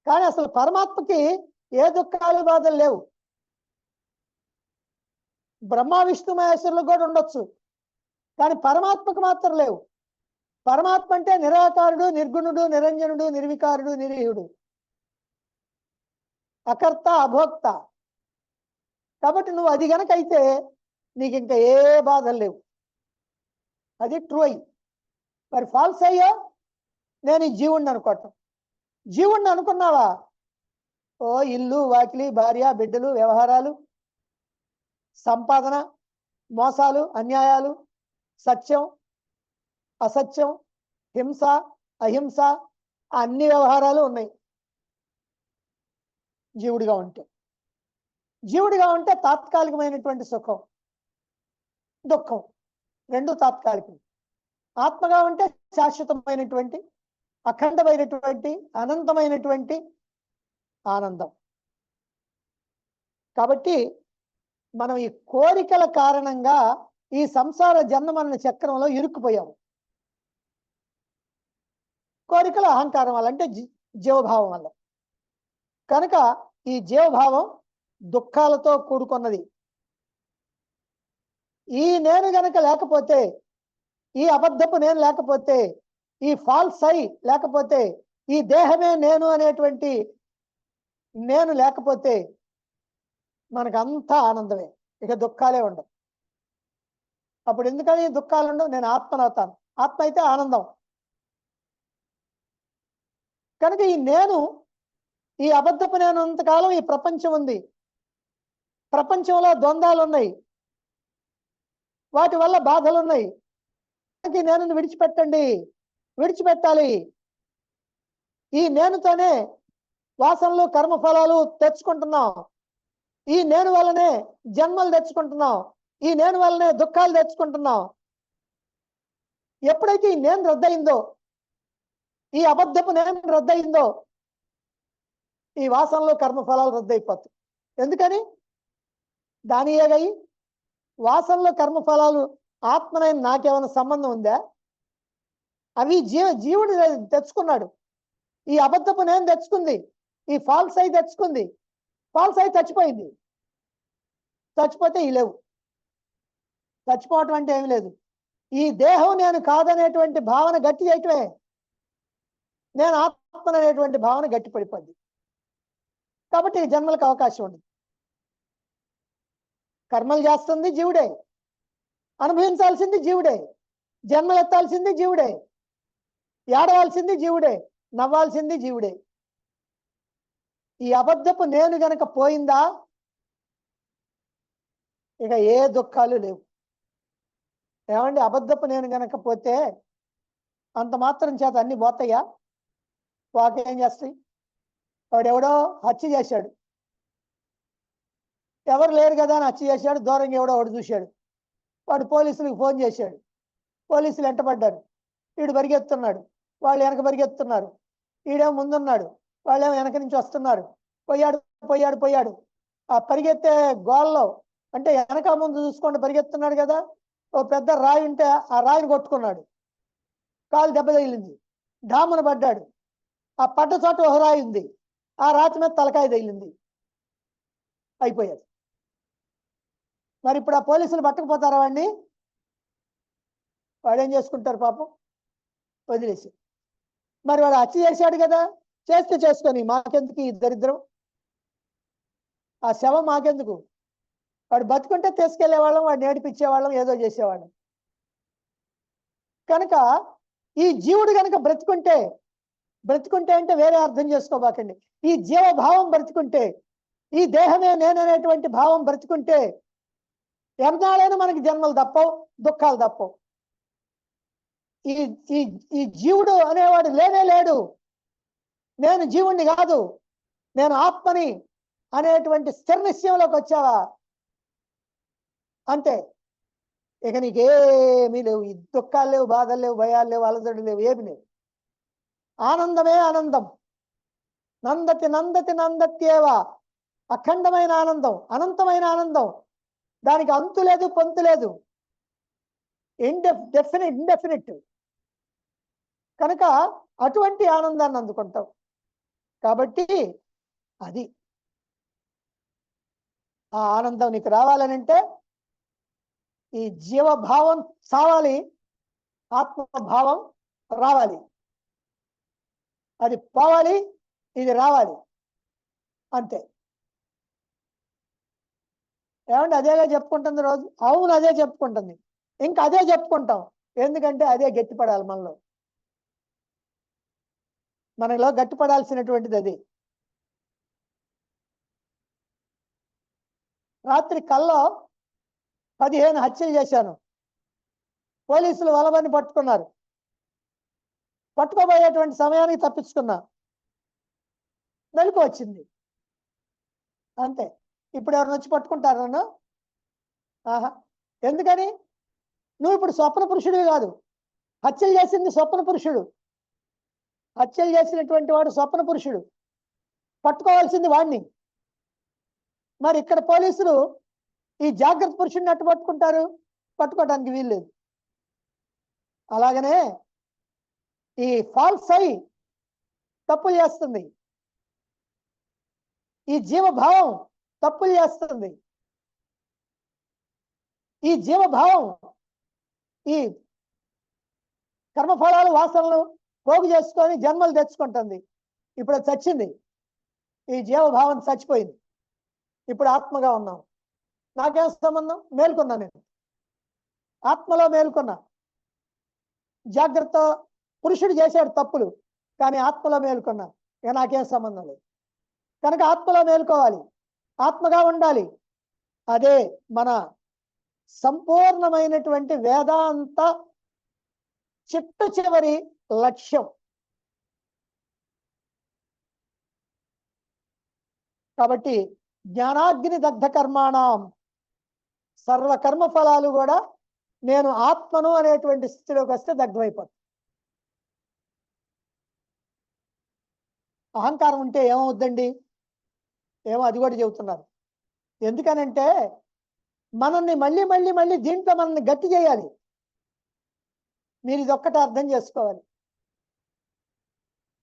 కానీ అసలు పరమాత్మకి ఏ దుఃఖాలు బాధలు లేవు. బ్రహ్మ విష్ణు మహేశ్వరులకు కూడా ఉండొచ్చు, కానీ పరమాత్మకు మాత్రం లేవు. పరమాత్మ అంటే నిరాకారుడు, నిర్గుణుడు, నిరంజనుడు, నిర్వికారుడు, నిరీహుడు, అకర్త, అభోక్త. కాబట్టి నువ్వు అది గనక అయితే నీకు ఇంకా ఏ బాధలు లేవు. అది ట్రూ ఐ. మరి ఫాల్స్ అయ్యో నేను ఈ జీవుణ్ణి అనుకోవటం. జీవుణ్ణి అనుకున్నావా? ఓ ఇల్లు, వాకిలి, భార్య, బిడ్డలు, వ్యవహారాలు, సంపాదన, మోసాలు, అన్యాయాలు, సత్యం, అసత్యం, హింస, అహింస, అన్ని వ్యవహారాలు ఉన్నాయి జీవుడిగా ఉంటే. జీవుడిగా ఉంటే తాత్కాలికమైనటువంటి సుఖం, దుఃఖం రెండు తాత్కాలికం. ఆత్మగా ఉంటే శాశ్వతమైనటువంటి, అఖండమైనటువంటి, అనంతమైనటువంటి ఆనందం. కాబట్టి మనం ఈ కోరికల కారణంగా ఈ సంసార జన్మమరణ చక్రంలో ఇరుక్కుపోయాము. కోరికల అహంకారం వల్ల, అంటే జీవభావం వల్ల. కనుక ఈ జీవభావం దుఃఖాలతో కూడుకున్నది. ఈ నేను గనక లేకపోతే, ఈ అబద్ధపు నేను లేకపోతే, ఈ ఫాల్స్ ఐ లేకపోతే, ఈ దేహమే నేను అనేటువంటి నేను లేకపోతే మనకంతా ఆనందమే, ఇక దుఃఖాలే ఉండవు. అప్పుడు ఎందుకని దుఃఖాలు ఉండవు? నేను ఆత్మనవుతాను. ఆత్మ అయితే ఆనందం. కనుక ఈ నేను, ఈ అబద్ధపు నేను అంతకాలం ఈ ప్రపంచం ఉంది. ప్రపంచంలో ద్వంద్వాలు ఉన్నాయి, వాటి వల్ల బాధలు ఉన్నాయి. నేను విడిచిపెట్టండి, విడిచిపెట్టాలి. ఈ నేనుతోనే వాసనలు, కర్మఫలాలు తెచ్చుకుంటున్నాం. ఈ నేను వల్లనే జన్మలు తెచ్చుకుంటున్నాం. ఈ నేను వల్లనే దుఃఖాలు తెచ్చుకుంటున్నాం. ఎప్పుడైతే ఈ నేను రద్దయిందో, ఈ అబద్ధపు నేను రద్దయిందో, ఈ వాసనలు, కర్మఫలాలు రద్దయిపోతాయి. ఎందుకని? దాని ఏగై వాసనలు, కర్మఫలాలు ఆత్మనైన నాకేమైనా సంబంధం ఉందా? అవి జీవుడు తెచ్చుకున్నాడు. ఈ అబద్ధపు నేను తెచ్చుకుంది, ఈ ఫాల్స్ అయి తెచ్చుకుంది. ఫాల్స్ అయి చచ్చిపోయింది. చచ్చిపోతే ఈ లేవు. చచ్చిపోవటం అంటే ఏమి లేదు. ఈ దేహం నేను కాదనేటువంటి భావన గట్టి చేయటమే. నేను ఆత్మననేటువంటి భావన గట్టి పడిపోద్ది. కాబట్టి ఈ జన్మలకు అవకాశం ఉండదు. కర్మలు చేస్తుంది జీవుడే, అనుభవించాల్సింది జీవుడే, జన్మలు ఎత్తాల్సింది జీవుడే, ఏడవాల్సింది జీవుడే, నవ్వాల్సింది జీవుడే. ఈ అబద్ధపు నేను గనక పోయిందా ఇక ఏ దుఃఖాలు లేవు. ఏమండి, అబద్ధపు నేను గనక పోతే అంత మాత్రం చేత అన్ని పోతాయా? వాకేం చేస్తాయి? వాడెవడో హత్య చేశాడు, ఎవరు లేరు కదా అని హత్య చేశాడు, దూరంగా ఎవడో వాడు చూశాడు, వాడు పోలీసులకు ఫోన్ చేశాడు, పోలీసులు వెంటబడ్డారు, వీడు పరిగెత్తున్నాడు, వాళ్ళు వెనక పరిగెత్తున్నారు, వీడేమో ముందున్నాడు, వాళ్ళేమో వెనక నుంచి వస్తున్నారు, పోయాడు పోయాడు పోయాడు. ఆ పరిగెత్తే గోల్లో అంటే వెనక ముందు చూసుకుంటూ పరిగెత్తున్నాడు కదా, ఓ పెద్ద రాయి ఉంటే ఆ రాయిని కొట్టుకున్నాడు, కాలు దెబ్బ తగిలింది, డామున పడ్డాడు, ఆ పడ్డ చోట ఒక రాయి ఉంది, ఆ రాతి మీద తలకాయ తగిలింది, అయిపోయాడు. మరి ఇప్పుడు ఆ పోలీసులు పట్టకపోతారా వాడిని? వాడేం చేసుకుంటారు పాపం, వదిలేసి. మరి వాడు హత్య చేశాడు కదా, చేస్తే చేసుకొని మాకెందుకు ఈ దరిద్రం, ఆ శవం మాకెందుకు? వాడు బతుకుంటే తీసుకెళ్లేవాళ్ళం, వాడిని ఏడిపించేవాళ్ళం, ఏదో చేసేవాళ్ళం. కనుక ఈ జీవుడు కనుక బ్రతుకుంటే అంటే వేరే అర్థం చేసుకోబాకండి, ఈ జీవభావం బ్రతుకుంటే, ఈ దేహమే నేననేటువంటి భావం బ్రతుకుంటే ఎన్నాళ్ళైనా మనకి జన్మలు తప్పవు, దుఃఖాలు తప్పవు. ఈ ఈ ఈ జీవుడు అనేవాడు లేనే లేడు, నేను జీవుణ్ణి కాదు, నేను ఆత్మని అనేటువంటి స్థిర నిశ్చయంలోకి వచ్చావా అంతే. ఇక నీకేమీ లేవు, ఈ దుఃఖాలు లేవు, బాధలు లేవు, భయాలు లేవు, అలజడులు లేవు, ఏమి లేవు. ఆనందమే ఆనందం. నందతి నందతి నందత్యేవ, అఖండమైన ఆనందం, అనంతమైన ఆనందం, దానికి అంతు లేదు పొంతు లేదు, ఇండెఫినిట్. కనుక అటువంటి ఆనందాన్ని అందుకుంటాం. కాబట్టి అది ఆ ఆనందం నీకు రావాలనంటే ఈ జీవభావం చావాలి, ఆత్మభావం రావాలి, అది పోవాలి, ఇది రావాలి, అంతే. ఏమంటే అదేగా చెప్పుకుంటుంది రోజు? అవును, అదే చెప్పుకుంటుంది, ఇంకా అదే చెప్పుకుంటాం. ఎందుకంటే అదే గట్టిపడాలి మనలో, మనలో గట్టిపడాల్సినటువంటిది అది. రాత్రి కల్లో 15 హత్యలు చేశాను, పోలీసులు వలబని పట్టుకున్నారు, పట్టుకోబోయేటువంటి సమయానికి తప్పించుకున్నా, మెలకు వచ్చింది, అంతే. ఇప్పుడు ఎవరిని వచ్చి పట్టుకుంటారు నన్ను? ఆహా, ఎందుకని? నువ్వు ఇప్పుడు స్వప్న పురుషుడివి కాదు, హత్యలు చేసింది స్వప్న పురుషుడు, హత్యలు చేసినటువంటి వాడు స్వప్న పురుషుడు, పట్టుకోవాల్సింది వాడిని. మరి ఇక్కడ పోలీసులు ఈ జాగ్రత్త పురుషుడిని అట్టు పట్టుకుంటారు, పట్టుకోవడానికి వీల్లేదు. అలాగనే ఈ ఫాల్స్ ఐ తప్పులు చేస్తుంది, ఈ జీవభావం తప్పులు చేస్తుంది, ఈ జీవభావం ఈ కర్మఫలాలు వాసనలు పోగు చేసుకొని జన్మలు తెచ్చుకుంటుంది. ఇప్పుడు చచ్చింది, ఈ జీవభావం చచ్చిపోయింది, ఇప్పుడు ఆత్మగా ఉన్నాం. నాకేం సంబంధం? మేల్కొన్నా, నేను ఆత్మలో మేల్కొన్నా. జాగ్రత్త పురుషుడు చేశాడు తప్పులు, కానీ ఆత్మలో మేల్కొన్నా, ఇక నాకేం సంబంధం లేదు. కనుక ఆత్మలో మేల్కోవాలి, ఆత్మగా ఉండాలి. అదే మన సంపూర్ణమైనటువంటి వేదాంత చిట్ట చివరి లక్ష్యం. కాబట్టి జ్ఞానాగ్ని దగ్ధ కర్మాణం, సర్వకర్మ ఫలాలు కూడా నేను ఆత్మను అనేటువంటి స్థితిలోకి వస్తే దగ్ధమైపోతుంది. అహంకారం ఉంటే ఏమవుద్దండి? ఏమో అది కూడా చెబుతున్నారు. ఎందుకనంటే మనల్ని మళ్ళీ మళ్ళీ మళ్ళీ దీంట్లో మనల్ని గట్టి చేయాలి. మీరు ఇది ఒక్కటే అర్థం చేసుకోవాలి.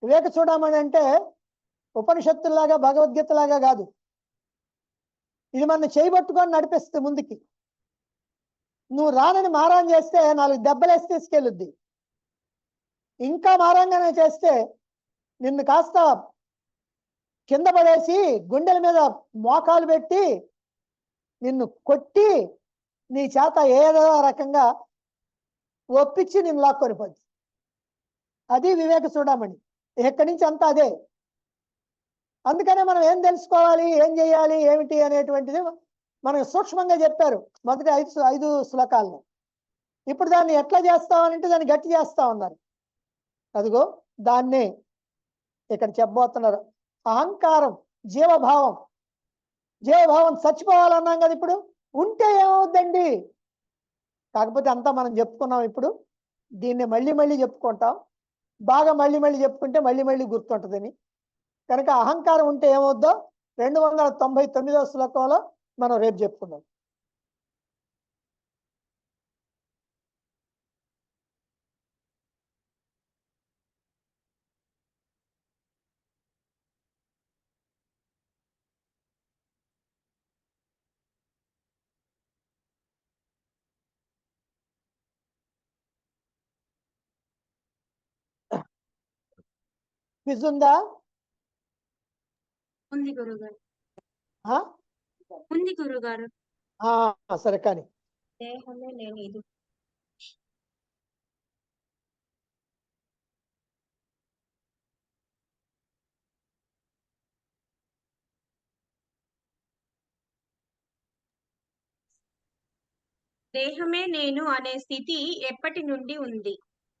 వివేక చూడమని అంటే ఉపనిషత్తులాగా భగవద్గీతలాగా కాదు, ఇది మన చేయబట్టుకొని నడిపిస్తుంది ముందుకి. నువ్వు రానని మారాన్ చేస్తే 4 దెబ్బలేసి తీసుకెళ్ళుద్ది, ఇంకా మారంగానే చేస్తే నిన్ను కాస్త కింద పడేసి గుండెల మీద మోకాలు పెట్టి నిన్ను కొట్టి నీ చేత ఏదో రకంగా ఒప్పించి నిన్ను లాక్కొని పోద్ది. అది వివేక చూడమని. ఇక్కడి నుంచి అంతా అదే. అందుకనే మనం ఏం తెలుసుకోవాలి, ఏం చేయాలి, ఏమిటి అనేటువంటిది మనకు సూక్ష్మంగా చెప్పారు మొదటి 5 శ్లోకాలను. ఇప్పుడు దాన్ని ఎట్లా చేస్తామనంటే దాన్ని గట్టి చేస్తా ఉన్నారు. అదిగో దాన్నే ఇక్కడ చెప్పబోతున్నారు. అహంకారం, జీవభావం. జీవభావం చచ్చిపోవాలన్నాం కదా, ఇప్పుడు ఉంటే ఏమవుద్దండి? కాకపోతే అంతా మనం చెప్పుకున్నాం. ఇప్పుడు దీన్ని మళ్ళీ మళ్ళీ చెప్పుకుంటాం. బాగా మళ్ళీ మళ్ళీ చెప్పుకుంటే మళ్ళీ మళ్ళీ గుర్తుంటుందని. కనుక అహంకారం ఉంటే ఏమవుద్దో 299వ శ్లోకంలో మనం రేపు చెప్పుకుందాం. క్విజ్ ఉందా? ఉంది గురుగారు. ఆ? ఉంది గురుగారు. సరే కానీ దేహమే నేను ఇది. దేహమే నేను అనే స్థితి ఎప్పటి నుండి ఉంది?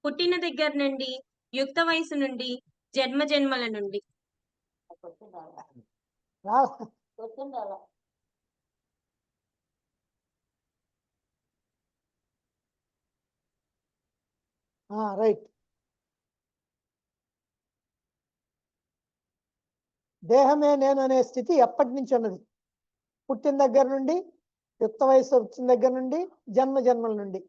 పుట్టిన దగ్గర నుండి, యుక్త వయసు నుండి, జన్మ జన్మల నుండి. రైట్. దేహమే నేను అనే స్థితి ఎప్పటి నుంచి ఉన్నది? పుట్టిన దగ్గర నుండి, యుక్త వయసు వచ్చిన దగ్గర నుండి, జన్మ జన్మల నుండి.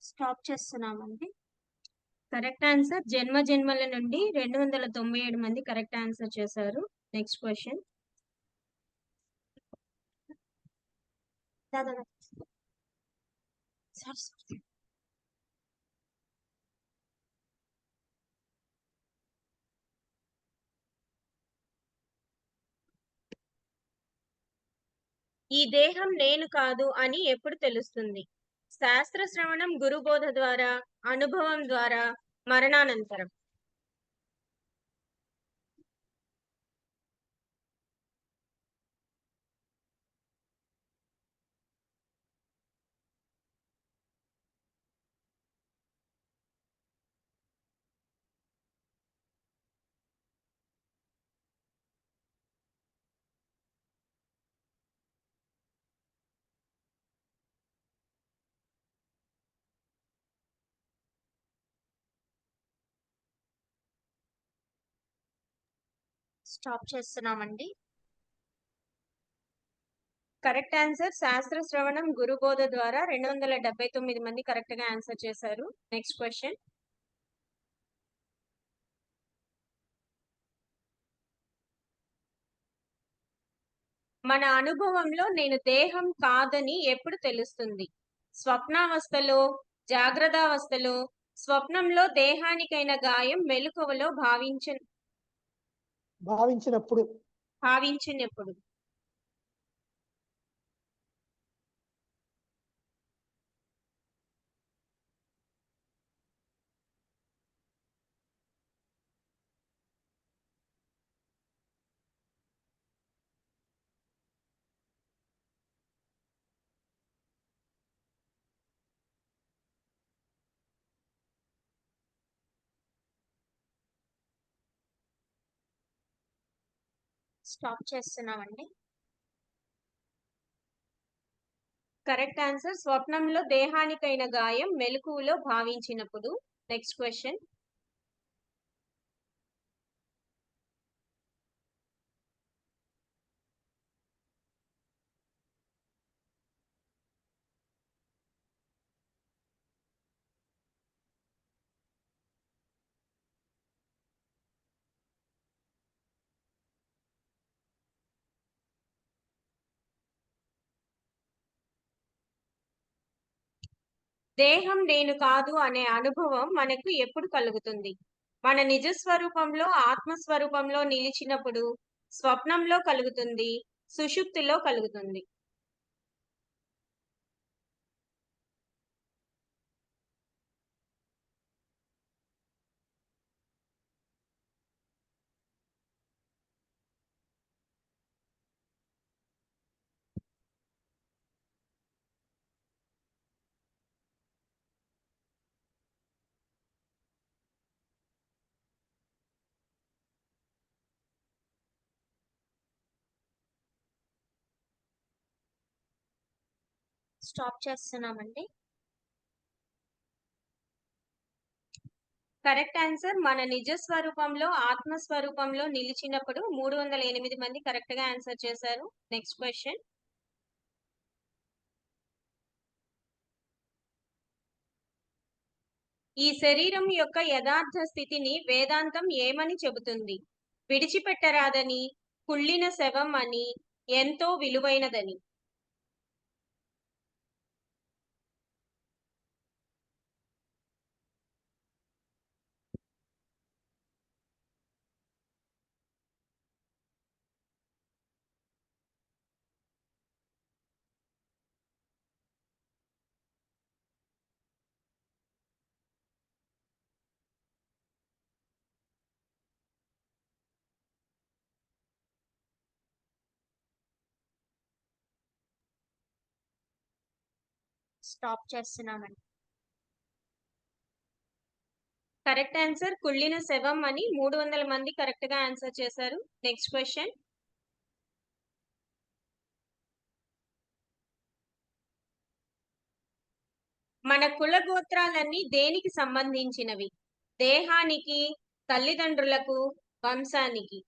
స్టాప్ చేస్తున్నామండి. కరెక్ట్ ఆన్సర్ జన్మ జన్మల నుండి 297 మంది కరెక్ట్ ఆన్సర్ చేశారు. Next question. ఈ దేహం నేను కాదు అని ఎప్పుడు తెలుస్తుంది? శాస్త్ర శ్రవణం, గురుబోధ ద్వారా, అనుభవం ద్వారా, మరణానంతరం. స్టాప్ చేస్తున్నామండి. కరెక్ట్ ఆన్సర్ శాస్త్ర శ్రవణం, గురుబోధ ద్వారా 279 మంది కరెక్ట్ గా ఆన్సర్ చేశారు. Next question. మన అనుభవంలో నేను దేహం కాదని ఎప్పుడు తెలుస్తుంది? స్వప్నావస్థలో, జాగ్రత్తావస్థలో, స్వప్నంలో దేహానికైన గాయం మెలకువలో భావించినప్పుడు. భావించినప్పుడు. స్టాప్ చేస్తున్నామండి. కరెక్ట్ ఆన్సర్ స్వప్నంలో దేహానికైన గాయం మెలకువలో భావించినప్పుడు. Next question. దేహం నేను కాదు అనే అనుభవం మనకు ఎప్పుడు కలుగుతుంది? మన నిజ స్వరూపంలో ఆత్మస్వరూపంలో నిలిచినప్పుడు, స్వప్నంలో కలుగుతుంది, సుషుప్తిలో కలుగుతుంది. స్టాప్ చేస్తున్నామండి. కరెక్ట్ ఆన్సర్ మన నిజ స్వరూపంలో ఆత్మస్వరూపంలో నిలిచినప్పుడు 308 మంది కరెక్ట్ గా ఆన్సర్ చేశారు. Next question. ఈ శరీరం యొక్క యథార్థ స్థితిని వేదాంతం ఏమని చెబుతుంది? విడిచిపెట్టరాదని, కుళ్ళిన శవం అని, ఎంతో విలువైనదని. స్టాప్ చేస్తున్నామండి. కరెక్ట్ ఆన్సర్ కుళ్ళిన శవం అని 300 మంది కరెక్ట్ గా ఆన్సర్ చేశారు. Next question. మన కుల గోత్రాలన్నీ దేనికి సంబంధించినవి? దేహానికి, తల్లిదండ్రులకు, వంశానికి.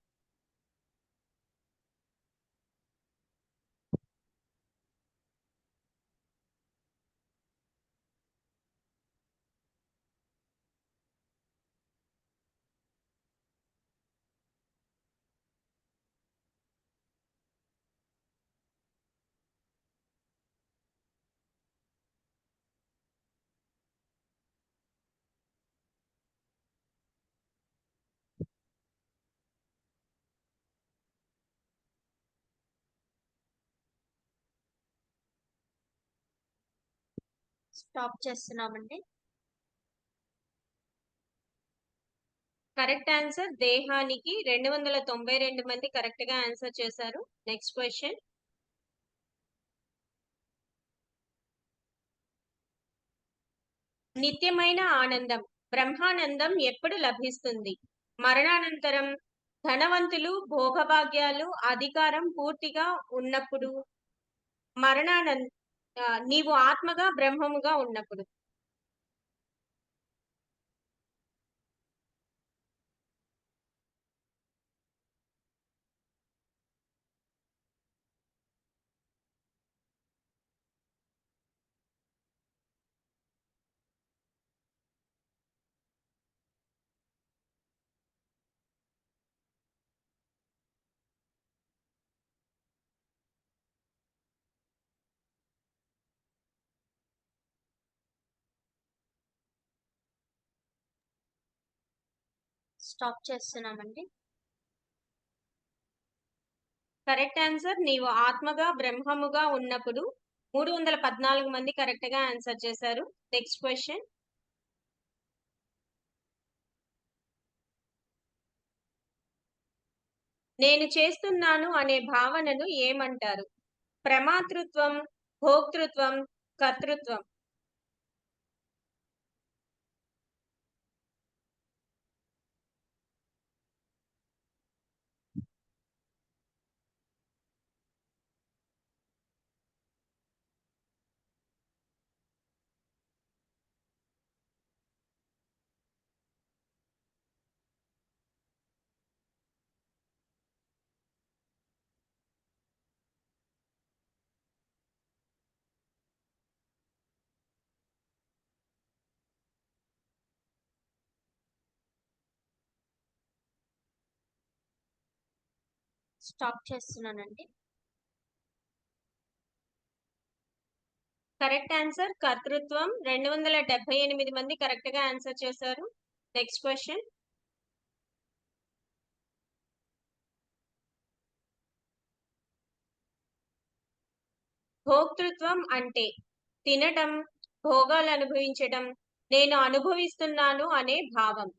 స్టాప్ చేస్తున్నామండి. కరెక్ట్ ఆన్సర్ దేహానికి 292 మంది కరెక్ట్ గా ఆన్సర్ చేశారు. Next question. నిత్యమైన ఆనందం, బ్రహ్మానందం ఎప్పుడు లభిస్తుంది? మరణానంతరం, ధనవంతులు, భోగభాగ్యాలు, అధికారం పూర్తిగా ఉన్నప్పుడు, మరణానం నీవు ఆత్మగా బ్రహ్మముగా ఉన్నప్పుడు. స్టాప్ చేస్తున్నామండి. కరెక్ట్ ఆన్సర్ నీవు ఆత్మగా బ్రహ్మముగా ఉన్నప్పుడు. 314 మంది కరెక్ట్ గా ఆన్సర్ చేశారు. Next question. నేను చేస్తున్నాను అనే భావనను ఏమంటారు? ప్రమాతృత్వం, భోక్తృత్వం, కర్తృత్వం. స్టాప్ చేస్తున్నానండి. కరెక్ట్ ఆన్సర్ కర్తృత్వం. 278 మంది కరెక్ట్ గా ఆన్సర్ చేశారు. Next question. భోక్తృత్వం అంటే తినటం, భోగాలు అనుభవించటం, నేను అనుభవిస్తున్నాను అనే భావం.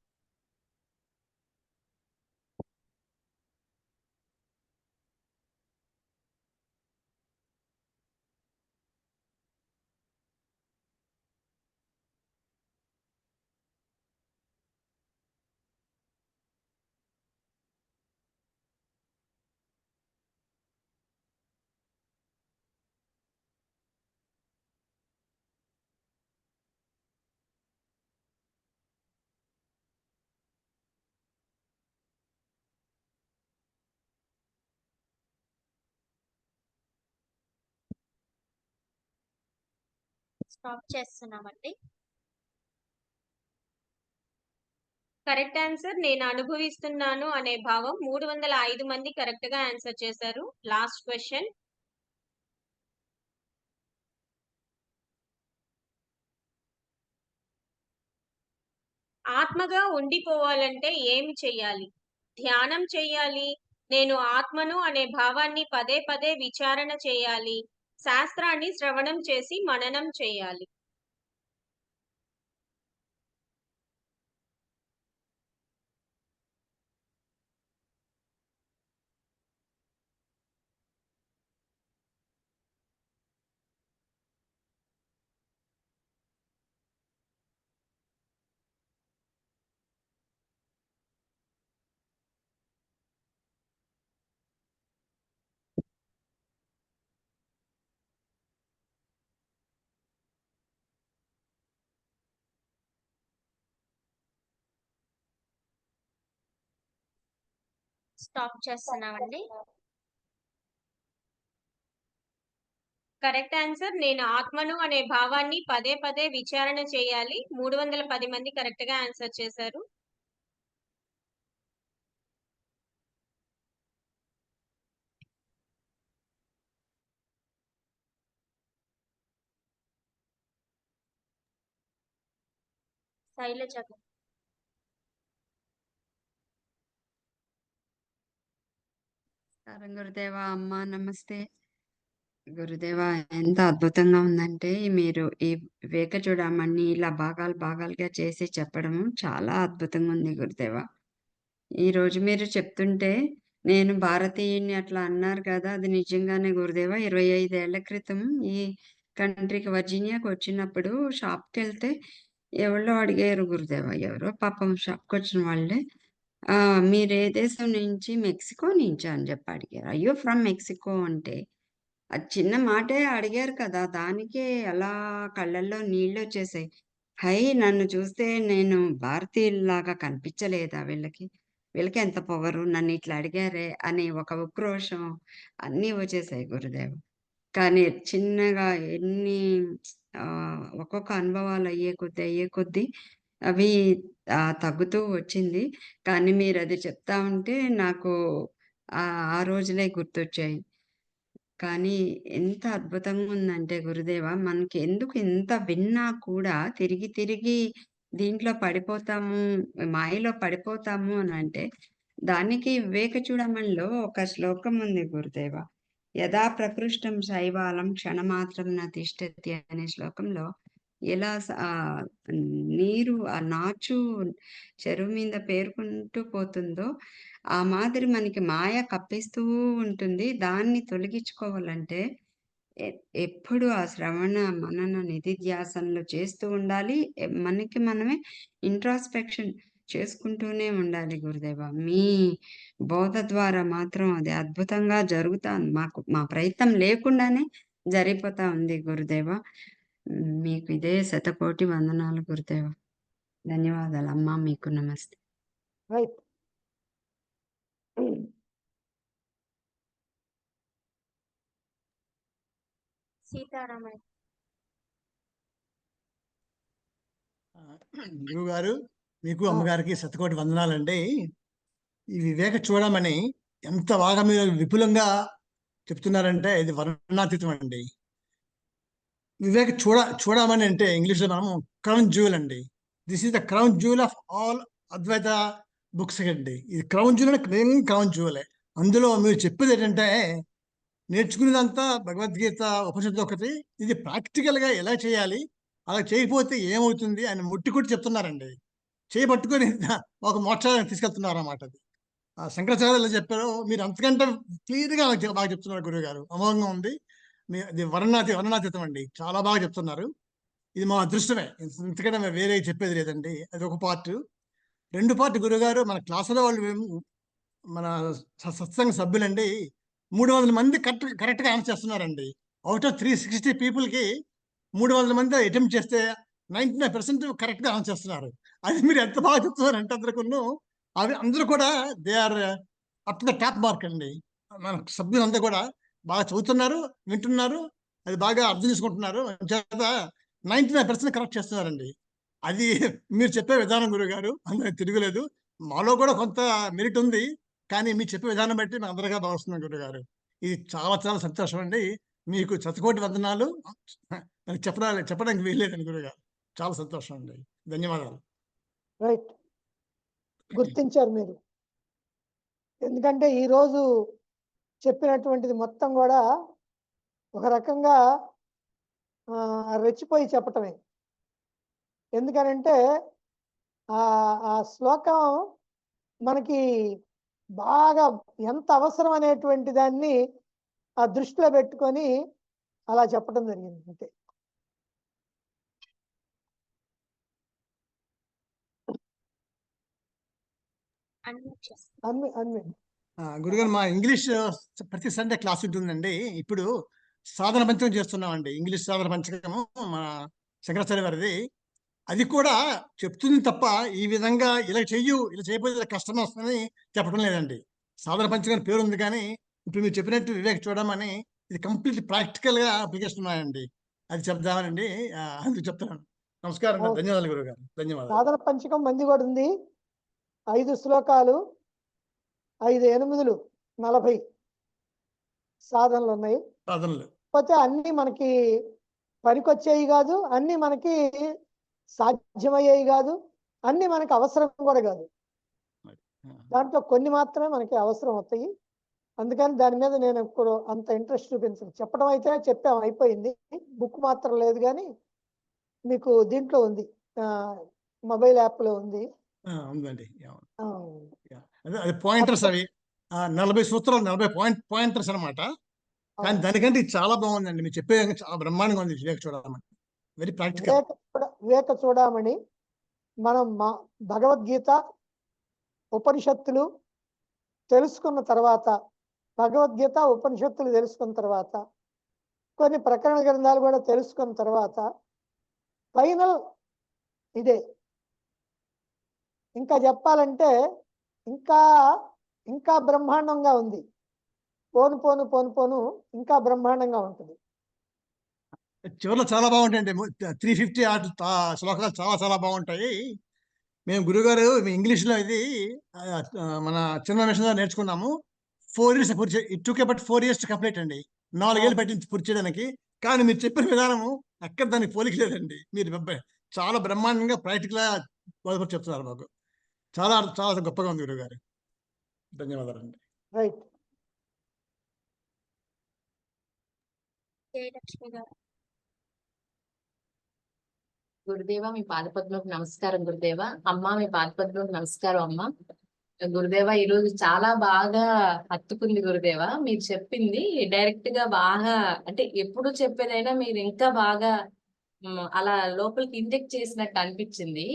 స్టాప్ చేస్తున్నామండి. కరెక్ట్ ఆన్సర్ నేను అనుభవిస్తున్నాను అనే భావం. 305 మంది కరెక్ట్ గా ఆన్సర్ చేశారు. Last question. ఆత్మగా ఉండిపోవాలంటే ఏమి చెయ్యాలి? ధ్యానం చెయ్యాలి, నేను ఆత్మను అనే భావాన్ని పదే పదే విచారణ చేయాలి, శాస్త్రాన్ని శ్రవణం చేసి మననం చేయాలి. స్టాప్ చేస్తున్నామండి. కరెక్ట్ ఆన్సర్ నేను ఆత్మను అనే భావాన్ని పదే పదే విచారణ చేయాలి. 310 మంది కరెక్ట్ గా ఆన్సర్ చేశారు. శైలజ గారు. నమస్కారం గురుదేవా. అమ్మ నమస్తే. గురుదేవా, ఎంత అద్భుతంగా ఉందంటే మీరు ఈ వివేక చూడమని ఇలా భాగాలుగా చేసి చెప్పడం చాలా అద్భుతంగా ఉంది గురుదేవా. ఈ రోజు మీరు చెప్తుంటే నేను భారతీయుని అట్లా అన్నారు కదా, అది నిజంగానే గురుదేవా. 25 ఏళ్ల క్రితం ఈ కంట్రీకి వర్జీనియాకి వచ్చినప్పుడు షాప్కి వెళ్తే ఎవరో అడిగారు గురుదేవా, ఎవరో పాపం షాప్కి వచ్చిన వాళ్ళే, మీరు ఏ దేశం నుంచి? మెక్సికో నుంచి అని చెప్పి అడిగారు. అయ్యో ఫ్రమ్ మెక్సికో అంటే అది చిన్న మాటే అడిగారు కదా, దానికే అలా కళ్ళల్లో నీళ్ళు వచ్చేసాయి. హై, నన్ను చూస్తే నేను భారతీయుల్లాగా కనిపించలేదా వీళ్ళకి? వీళ్ళకి ఎంత పొగరు, నన్ను ఇట్లా అడిగారే అని ఒక ఉక్రోషం అన్నీ వచ్చేసాయి గురుదేవ్. కానీ చిన్నగా ఎన్ని ఒక్కొక్క అనుభవాలు అయ్యే కొద్దీ అవి తగ్గుతూ వచ్చింది. కానీ మీరు అది చెప్తా ఉంటే నాకు ఆ రోజులే గుర్తొచ్చాయి. కానీ ఎంత అద్భుతంగా ఉందంటే గురుదేవా, మనకి ఎందుకు ఇంత విన్నా కూడా తిరిగి దీంట్లో పడిపోతాము, మాయలో పడిపోతాము అని అంటే దానికి వివేక చూడమనిలో ఒక శ్లోకం ఉంది గురుదేవా. యదా ప్రకృష్టం శైవాలం క్షణమాత్రం న తిష్టతి అనే శ్లోకంలో ఎలా నీరు ఆ నాచు చెరువు మీద పేరుకుంటూ పోతుందో ఆ మాదిరి మనకి మాయ కప్పిస్తూ ఉంటుంది. దాన్ని తొలగించుకోవాలంటే ఎప్పుడు ఆ శ్రవణ మనన నిధిధ్యాసనలు చేస్తూ ఉండాలి. మనకి మనమే ఇంట్రాస్పెక్షన్ చేసుకుంటూనే ఉండాలి గురుదేవ. మీ బోధ ద్వారా మాత్రం అది అద్భుతంగా జరుగుతాంది. మా ప్రయత్నం లేకుండానే జరిగిపోతా ఉంది గురుదేవ. మీకు ఇదే శతకోటి వందనాలు గురుదేవ. ధన్యవాదాలు అమ్మా. మీకు నమస్తే. రైట్. సీతారామయ్య. గురువు గారు, మీకు అమ్మగారికి శతకోటి వందనాలండి. ఈ వివేక చూడమని ఎంత బాగా మీరు విపులంగా చెప్తున్నారంటే ఇది వర్ణనాతీతం అండి. వివేక చూడమని అంటే ఇంగ్లీష్లో మనము క్రౌన్ జ్యువెల్ అండి. This is the crown jewel of all Advaita books అండి. ఇది క్రౌన్ జ్యువెల్ అంటే మెయిన్ క్రౌన్ జ్యువెలే. అందులో మీరు చెప్పేది ఏంటంటే నేర్చుకునేదంతా భగవద్గీత ఉపనిషత్తు ఒకటి, ఇది ప్రాక్టికల్గా ఎలా చేయాలి, అలా చేయకపోతే ఏమవుతుంది అని ముట్టి కొట్టి చెప్తున్నారండి. చేయబట్టుకొని ఒక మోక్షాన్ని తీసుకెళ్తున్నారు అన్నమాట. అది శంకరాచార్య ఎలా చెప్పారో మీరు అంతకంటే క్లియర్గా బాగా చెప్తున్నారు గురువు గారు. అమోఘంగా ఉంది. అది వర్ణనాతీతం అండి. చాలా బాగా చెప్తున్నారు. ఇది మా అదృష్టమే. ఇంతకంటే మేము వేరే చెప్పేది లేదండి. అది ఒక పార్ట్. 2 పార్ట్ గురుగారు మన క్లాసులో వాళ్ళు మన సత్సంగ సభ్యులండి 300 మంది కరెక్ట్గా ఆన్సర్ చేస్తున్నారండి. అవుట్ ఆఫ్ 360 పీపుల్కి 300 మంది అటెంప్ట్ చేస్తే 99% కరెక్ట్గా ఆన్సర్ చేస్తున్నారు. అది మీరు ఎంత బాగా చెప్తున్నారంటే అందరూ కూడా they are up to the top mark అండి. మన సభ్యులంతా కూడా బాగా చదువుతున్నారు, వింటున్నారు, అది బాగా అర్థం చేసుకుంటున్నారు. చేత 99% కరెక్ట్ చేస్తున్నారండి. అది మీరు చెప్పే విధానం గురుగారు, అందులో తిరుగులేదు. మాలో కూడా కొంత మెరిట్ ఉంది, కానీ మీరు చెప్పే విధానం బట్టి మేము అందరిగా భావిస్తున్నాం గురుగారు. ఇది చాలా చాలా సంతోషం అండి. మీకు శతకోటి వందనాలు. చెప్పడానికి వీల్లేదండి గురుగారు. చాలా సంతోషం అండి. ధన్యవాదాలు. రైట్, గుర్తించారు మీరు. ఎందుకంటే ఈరోజు చెప్పినటువంటిది మొత్తం కూడా ఒక రకంగా రెచ్చిపోయి చెప్పటమే. ఎందుకనంటే ఆ శ్లోకం మనకి బాగా ఎంత అవసరం అనేటువంటి దాన్ని ఆ దృష్టిలో పెట్టుకొని అలా చెప్పడం జరిగింది అంతే. అన్ని గురుగారు మా ఇంగ్లీష్ ప్రతి సండే క్లాస్ ఉంటుందండి. ఇప్పుడు సాధన పంచకం చేస్తున్నామండి. ఇంగ్లీష్ సాధన పంచకము మన శంకరాచార్య వారిది. అది కూడా చెప్తుంది తప్ప ఈ విధంగా ఇలా చెయ్యు, ఇలా చేయకపోతే కష్టం వస్తుందని చెప్పడం లేదండి. సాధన పంచకం పేరు ఉంది, కానీ ఇప్పుడు మీరు చెప్పినట్టు వివేక చూడమని ఇది కంప్లీట్ ప్రాక్టికల్గా అప్లికేషన్ ఉన్నాయండి. అది చెప్దామనండి, అందుకు చెప్తున్నాను. నమస్కారం, ధన్యవాదాలు గురుగారు. ధన్యవాదాలు. సాధన పంచకం మంది కూడా ఉంది. 5 శ్లోకాలు, 5 8 40 సాధనలు ఉన్నాయి. సాధనలు కాకపోతే అన్ని మనకి పనికొచ్చేవి కాదు, అన్ని మనకి సాధ్యమయ్యేవి కాదు, అన్ని మనకి అవసరం కూడా కాదు. దాంట్లో కొన్ని మాత్రమే మనకి అవసరం అవుతాయి. అందుకని దాని మీద నేను ఇప్పుడు అంత ఇంట్రెస్ట్ చూపించను. చెప్పడం అయితే చెప్పాం, అయిపోయింది. బుక్ మాత్రం లేదు, కానీ మీకు దీంట్లో ఉంది, మొబైల్ యాప్లో ఉంది. ఉందండి. అది పాయింటర్స్, అవి 40 సూత్రాలు, 40 పాయింటర్స్ అనమాట. కానీ దానికంటే ఇది చాలా బాగుందండి. మీరు చెప్పే చాలా బ్రహ్మాండంగా ఉంది. వివేక చూడమని వెరీ ప్రాక్టికల్. వివేక చూడమని మనం భగవద్గీత ఉపనిషత్తులు తెలుసుకున్న తర్వాత, భగవద్గీత ఉపనిషత్తులు తెలుసుకున్న తర్వాత, కొన్ని ప్రకరణ గ్రంథాలు కూడా తెలుసుకున్న తర్వాత ఫైనల్ ఇదే. ఇంకా చెప్పాలంటే ఇంకా బ్రహ్మాండంగా ఉంది. పోను ఇంకా బ్రహ్మాండంగా ఉంటుంది. చివరిలో చాలా బాగుంటాయండి. 350 శ్లోకాలు చాలా చాలా బాగుంటాయి. మేము గురుగారు ఇంగ్లీష్లో ఇది మన చిన్న మిషన్లో నేర్చుకున్నాము. 4 years పూర్తి. It took about 4 years to complete అండి. 4 ఏళ్ళు పట్టించి పూర్తి చేయడానికి. కానీ మీరు చెప్పిన విధానము ఎక్కడ దానికి పోలిక లేదండి. మీరు చాలా బ్రహ్మాండంగా ప్రాక్టికల్గా బోధపడి చెప్తున్నారు మాకు. చాలా చాలా గొప్పగా ఉంది గురుగారు. ధన్యవాదాలండి. రైట్. గురుదేవ, మీ పాదపద్మకు నమస్కారం. గురుదేవ అమ్మ, మీ పాదపద్మకు నమస్కారం అమ్మ. గురుదేవ, ఈరోజు చాలా బాగా హత్తుకుంది గురుదేవ. మీరు చెప్పింది డైరెక్ట్ గా బాగా, అంటే ఎప్పుడు చెప్పేదైనా మీరు ఇంకా బాగా అలా లోపలికి ఇంజెక్ట్ చేసినట్టు అనిపించింది.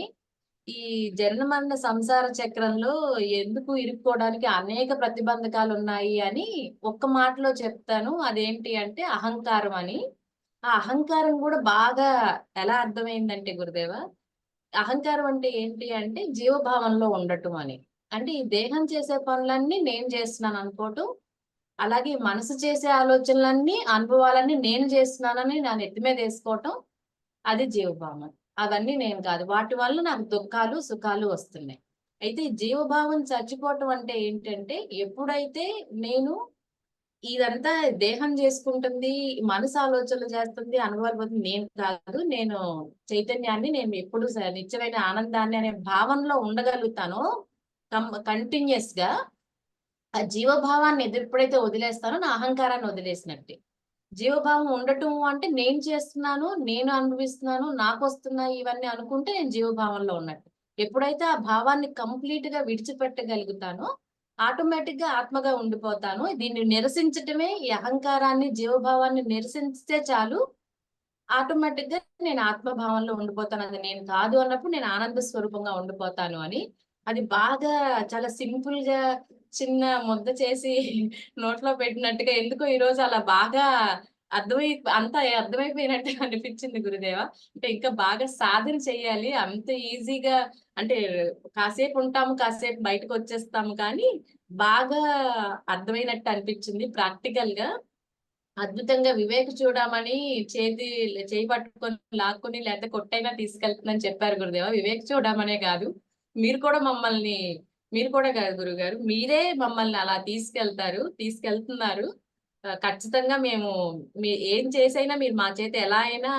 ఈ జనన మరణ సంసార చక్రంలో ఎందుకు ఇరుక్కోవడానికి అనేక ప్రతిబంధకాలు ఉన్నాయి అని ఒక్క మాటలో చెప్తాను. అదేంటి అంటే అహంకారం అని. ఆ అహంకారం కూడా బాగా ఎలా అర్థమైందంటే గురుదేవ, అహంకారం అంటే ఏంటి అంటే జీవభావంలో ఉండటం అని. అంటే ఈ దేహం చేసే పనులన్నీ నేను చేస్తున్నాను అనుకోవటం, అలాగే మనసు చేసే ఆలోచనలన్నీ, అనుభవాలన్నీ నేను చేస్తున్నానని నా నెత్తి మీద వేసుకోవటం, అది జీవభావం. అవన్నీ నేను కాదు, వాటి వల్ల నాకు దుఃఖాలు సుఖాలు వస్తున్నాయి. అయితే జీవభావం చచ్చిపోవటం అంటే ఏంటంటే, ఎప్పుడైతే నేను ఇదంతా దేహం చేసుకుంటుంది, మనసు ఆలోచనలు చేస్తుంది, అనుభవాలు పొందుతుంది. నేను కాదు, నేను చైతన్యాన్ని, నేను ఎప్పుడు నిత్యమైన ఆనందాన్ని అనే భావనలో ఉండగలుగుతానో కంటిన్యూస్ గా, ఆ జీవభావాన్ని ఎప్పుడైతే వదిలేస్తానో నా అహంకారాన్ని వదిలేసినట్టే. జీవభావం ఉండటం అంటే నేను చేస్తున్నాను, నేను అనుభవిస్తున్నాను, నాకు వస్తున్నాయి ఇవన్నీ అనుకుంటే నేను జీవభావంలో ఉన్నట్టు. ఎప్పుడైతే ఆ భావాన్ని కంప్లీట్ గా విడిచిపెట్టగలుగుతానో ఆటోమేటిక్ గా ఆత్మగా ఉండిపోతాను. దీన్ని నిరసించటమే, ఈ అహంకారాన్ని, జీవభావాన్ని నిరసిస్తే చాలు, ఆటోమేటిక్ గా నేను ఆత్మభావంలో ఉండిపోతాను. అది నేను కాదు అన్నప్పుడు నేను ఆనంద స్వరూపంగా ఉండిపోతాను అని. అది బాగా చాలా సింపుల్ గా చిన్న ముద్ద చేసి నోట్లో పెట్టినట్టుగా ఎందుకో ఈ రోజు అలా బాగా అంతా అర్థమైపోయినట్టు అనిపించింది గురుదేవ. అంటే ఇంకా బాగా సాధన చెయ్యాలి. అంత ఈజీగా అంటే కాసేపు ఉంటాము, కాసేపు బయటకు వచ్చేస్తాము, కానీ బాగా అర్థమైనట్టు అనిపించింది ప్రాక్టికల్ గా. అద్భుతంగా వివేక చూడమని చేయి పట్టుకొని లాక్కుని లేకపోతే కొట్టైనా తీసుకెళ్తుందని చెప్పారు గురుదేవ. వివేక చూడమనే కాదు, మీరు కూడా మీరు కూడా కాదు గురుగారు, మీరే మమ్మల్ని అలా తీసుకెళ్తున్నారు. ఖచ్చితంగా మేము ఏం చేసైనా మీరు మా చేత ఎలా అయినా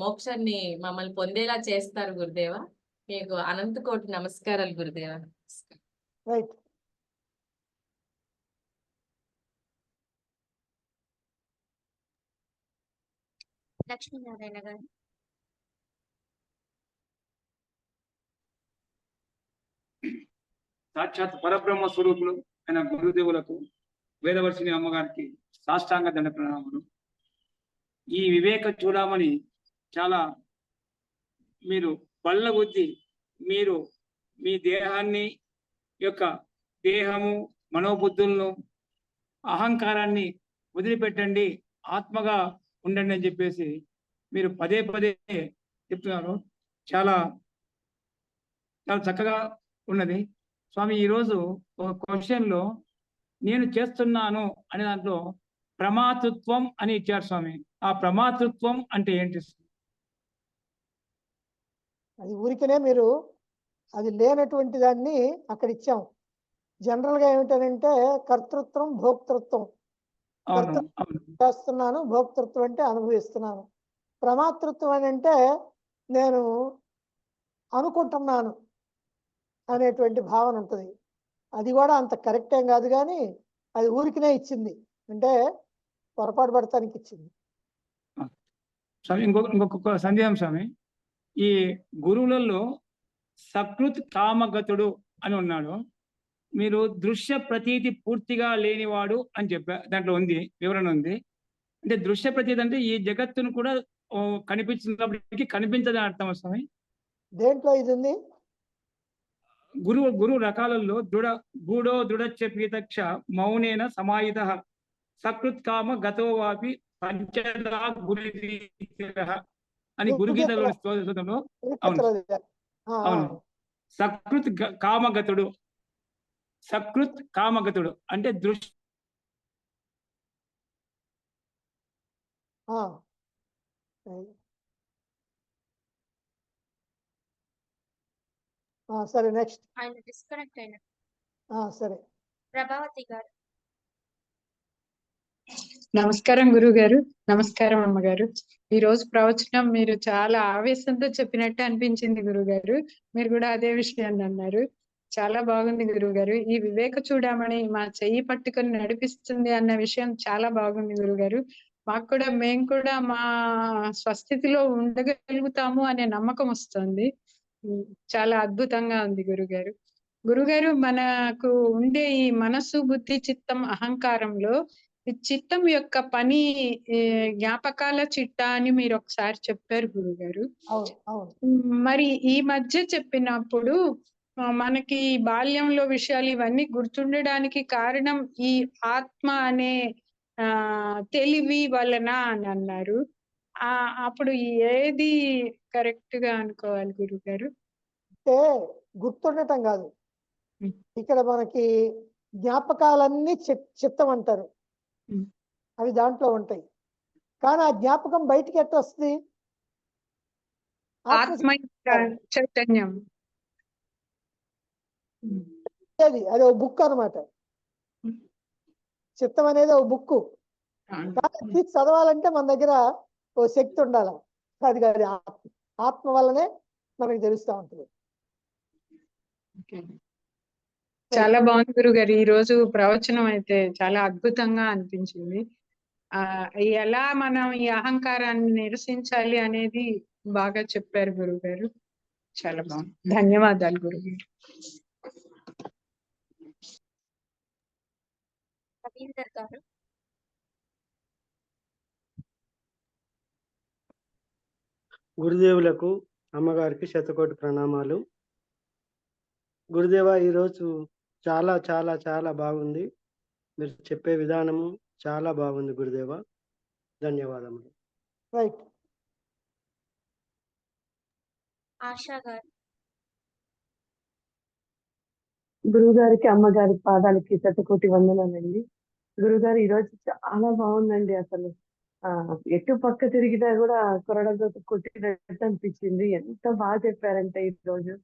మోక్షాన్ని మమ్మల్ని పొందేలా చేస్తారు గురుదేవ. మీకు అనంత కోటి నమస్కారాలు గురుదేవ. రైట్. లక్ష్మీనారాయణ గారు. సాక్షాత్ పరబ్రహ్మ స్వరూపులు అయిన గురుదేవులకు, వేదవర్షిని అమ్మగారికి సాష్టాంగ దండ ప్రణామములు. ఈ వివేక చూడమని చాలా మీరు బల్లగుద్ది, మీరు మీ దేహాన్ని దేహము, మనోబుద్ధులను, అహంకారాన్ని వదిలిపెట్టండి, ఆత్మగా ఉండండి అని చెప్పేసి మీరు పదే పదే చెప్తున్నారు. చాలా చాలా చక్కగా ఉన్నది స్వామి. ఈరోజు ఒక క్వశ్చన్లో నేను చేస్తున్నాను అనే దాంట్లో ప్రమాతృత్వం అని ఇచ్చారు స్వామి. ఆ ప్రమాతృత్వం అంటే ఏంటి? అది ఊరికనే మీరు అది లేనటువంటి దాన్ని అక్కడ ఇచ్చాం. జనరల్ గా ఏమిటంటే కర్తృత్వం, భోక్తృత్వం. చేస్తున్నాను, భోక్తృత్వం అంటే అనుభవిస్తున్నాను. ప్రమాతృత్వం అని అంటే నేను అనుకుంటున్నాను అనేటువంటి భావన ఉంటుంది. అది కూడా అంత కరెక్ట్ ఏం కాదు, కానీ అది ఊరికినే ఇచ్చింది, అంటే పొరపాటు పడటానికి ఇచ్చింది. స్వామి ఇంకొక సందేహం స్వామి. ఈ గురువులలో సకృత్ కామగతుడు అని ఉన్నాడు. మీరు దృశ్య ప్రతీతి పూర్తిగా లేనివాడు అని దాంట్లో ఉంది, వివరణ ఉంది. అంటే దృశ్య ప్రతీతి అంటే ఈ జగత్తును కూడా కనిపించినప్పటికీ కనిపించదని అర్థం స్వామి. దేంట్లో ఇది ఉంది? గురువు రకాలలో గూఢో దృఢచ్చ మౌనేన సమాహిత సకృత్ కామ గతో వాపి పంచదా గురి అని గురుగీతలో అవును. సకృత్ కామగతుడు, సకృత్ కామగతుడు అంటే దృష్టి. సరే, నెక్స్ట్. ఆయన డిస్కనెక్ట్ అయిన సరే, ప్రభావతి గారు. నమస్కారం గురువు గారు. నమస్కారం అమ్మగారు. ఈ రోజు ప్రవచనం మీరు చాలా ఆవేశంతో చెప్పినట్టు అనిపించింది గురువు గారు. మీరు కూడా అదే విషయాన్ని అన్నారు. చాలా బాగుంది గురువు గారు. ఈ వివేక చూడమని మా చెయ్యి పట్టుకొని నడిపిస్తుంది అన్న విషయం చాలా బాగుంది గురువు గారు. మేము కూడా మా స్వస్థితిలో ఉండగలుగుతాము అనే నమ్మకం వస్తుంది. చాలా అద్భుతంగా ఉంది గురుగారు. గురుగారు, మనకు ఉండే ఈ మనసు, బుద్ధి, చిత్తం, అహంకారంలో ఈ చిత్తం యొక్క పని జ్ఞాపకాల చిట్టా అని మీరు ఒకసారి చెప్పారు గురుగారు. మరి ఈ మధ్య చెప్పినప్పుడు మనకి బాల్యంలో విషయాలు ఇవన్నీ గుర్తుండడానికి కారణం ఈ ఆత్మ అనే తెలివి వలన అని అన్నారు. అప్పుడు ఏది కరెక్ట్ గా అనుకోవాలి గురుగారు? అంటే గుర్తుండటం కాదు, ఇక్కడ మనకి జ్ఞాపకాలన్నీ చిత్తం అంటారు, అవి దాంట్లో ఉంటాయి. కానీ ఆ జ్ఞాపకం బయటికి ఎట్లా వస్తుంది? చైతన్యం. అది ఒక బుక్ అన్నమాట. చిత్తం అనేది ఒక బుక్, కానీ తీసి చదవాలంటే మన దగ్గర ఓ శక్తి ఉండాలి. అది కాదు, ఆత్మ వల్లనే మనకు తెలుస్తూ ఉంటుంది. చాలా బాగుంది గురుగారు. ఈ రోజు ప్రవచనం అయితే చాలా అద్భుతంగా అనిపించింది. ఎలా మనం ఈ అహంకారాన్ని నిరసించాలి అనేది బాగా చెప్పారు గురుగారు. చాలా బాగుంది. ధన్యవాదాలు గురుగారు. రవీందర్ గారు. గురుదేవులకు అమ్మగారికి శతకోటి ప్రణామాలు. గురుదేవ, ఈరోజు చాలా చాలా చాలా బాగుంది. మీరు చెప్పే విధానము చాలా బాగుంది గురుదేవ. ధన్యవాదములు. రైట్. ఆశా గారు. గురువుగారికి అమ్మగారి పాదాలకి శతకోటి వందనాలండి. గురుగారు ఈరోజు చాలా బాగుందండి. అసలు ఎటు పక్క తిరిగినా కూడా కొరడతో కొట్టినట్టు అనిపించింది. ఎంత బాగా చెప్పారంటే ఈ రోజు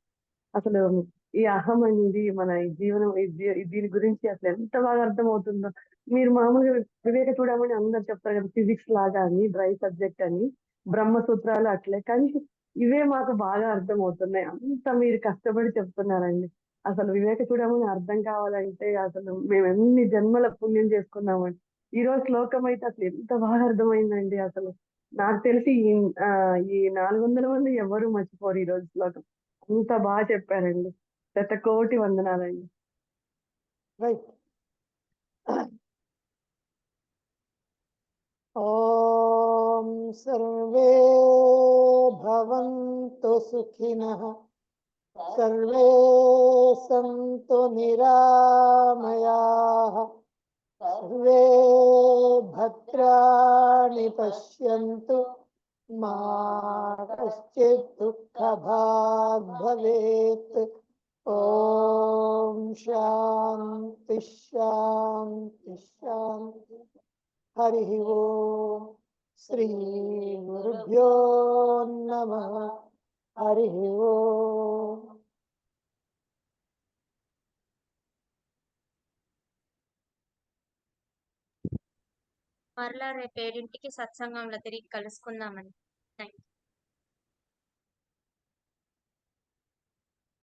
అసలు ఈ అహం అనేది మన ఈ జీవనం దీని గురించి అసలు ఎంత బాగా అర్థమవుతుందో. మీరు మామూలుగా వివేక చూడమని అందరు చెప్తారు కదా, ఫిజిక్స్ లాగా అని, డ్రై సబ్జెక్ట్ అని, బ్రహ్మసూత్రాలు అట్లే, కానీ ఇవే మాకు బాగా అర్థమవుతున్నాయి. అంత మీరు కష్టపడి చెప్తున్నారండి. అసలు వివేక చూడమని అర్థం కావాలంటే అసలు మేము ఎన్ని జన్మల పుణ్యం చేసుకున్నామండి. ఈ రోజు శ్లోకం అయితే అసలు ఎంత బాగా అర్థమైందండి. అసలు నాకు తెలిసి ఈ 400 మంది ఎవరు మర్చిపోరు ఈ రోజు శ్లోకం. అంత బాగా చెప్పారండి. శతకోటి వందనాలండి. రైట్. ఓం సర్వే భవంతు సుఖినః, సర్వే సంతు నిరామయాః, సర్వే భద్రాణి పశ్యంతు, మా కశ్చిత్ దుఃఖభాగ్ భవేత్. ఓం శాంతి శాంతి శాంతి. హరి ఓం. శ్రీ గురుభ్యో నమః. హరి ఓం. మరలా రేపు 7ంటికి సత్సంగంలో తిరిగి కలుసుకుందామండి. Thank you.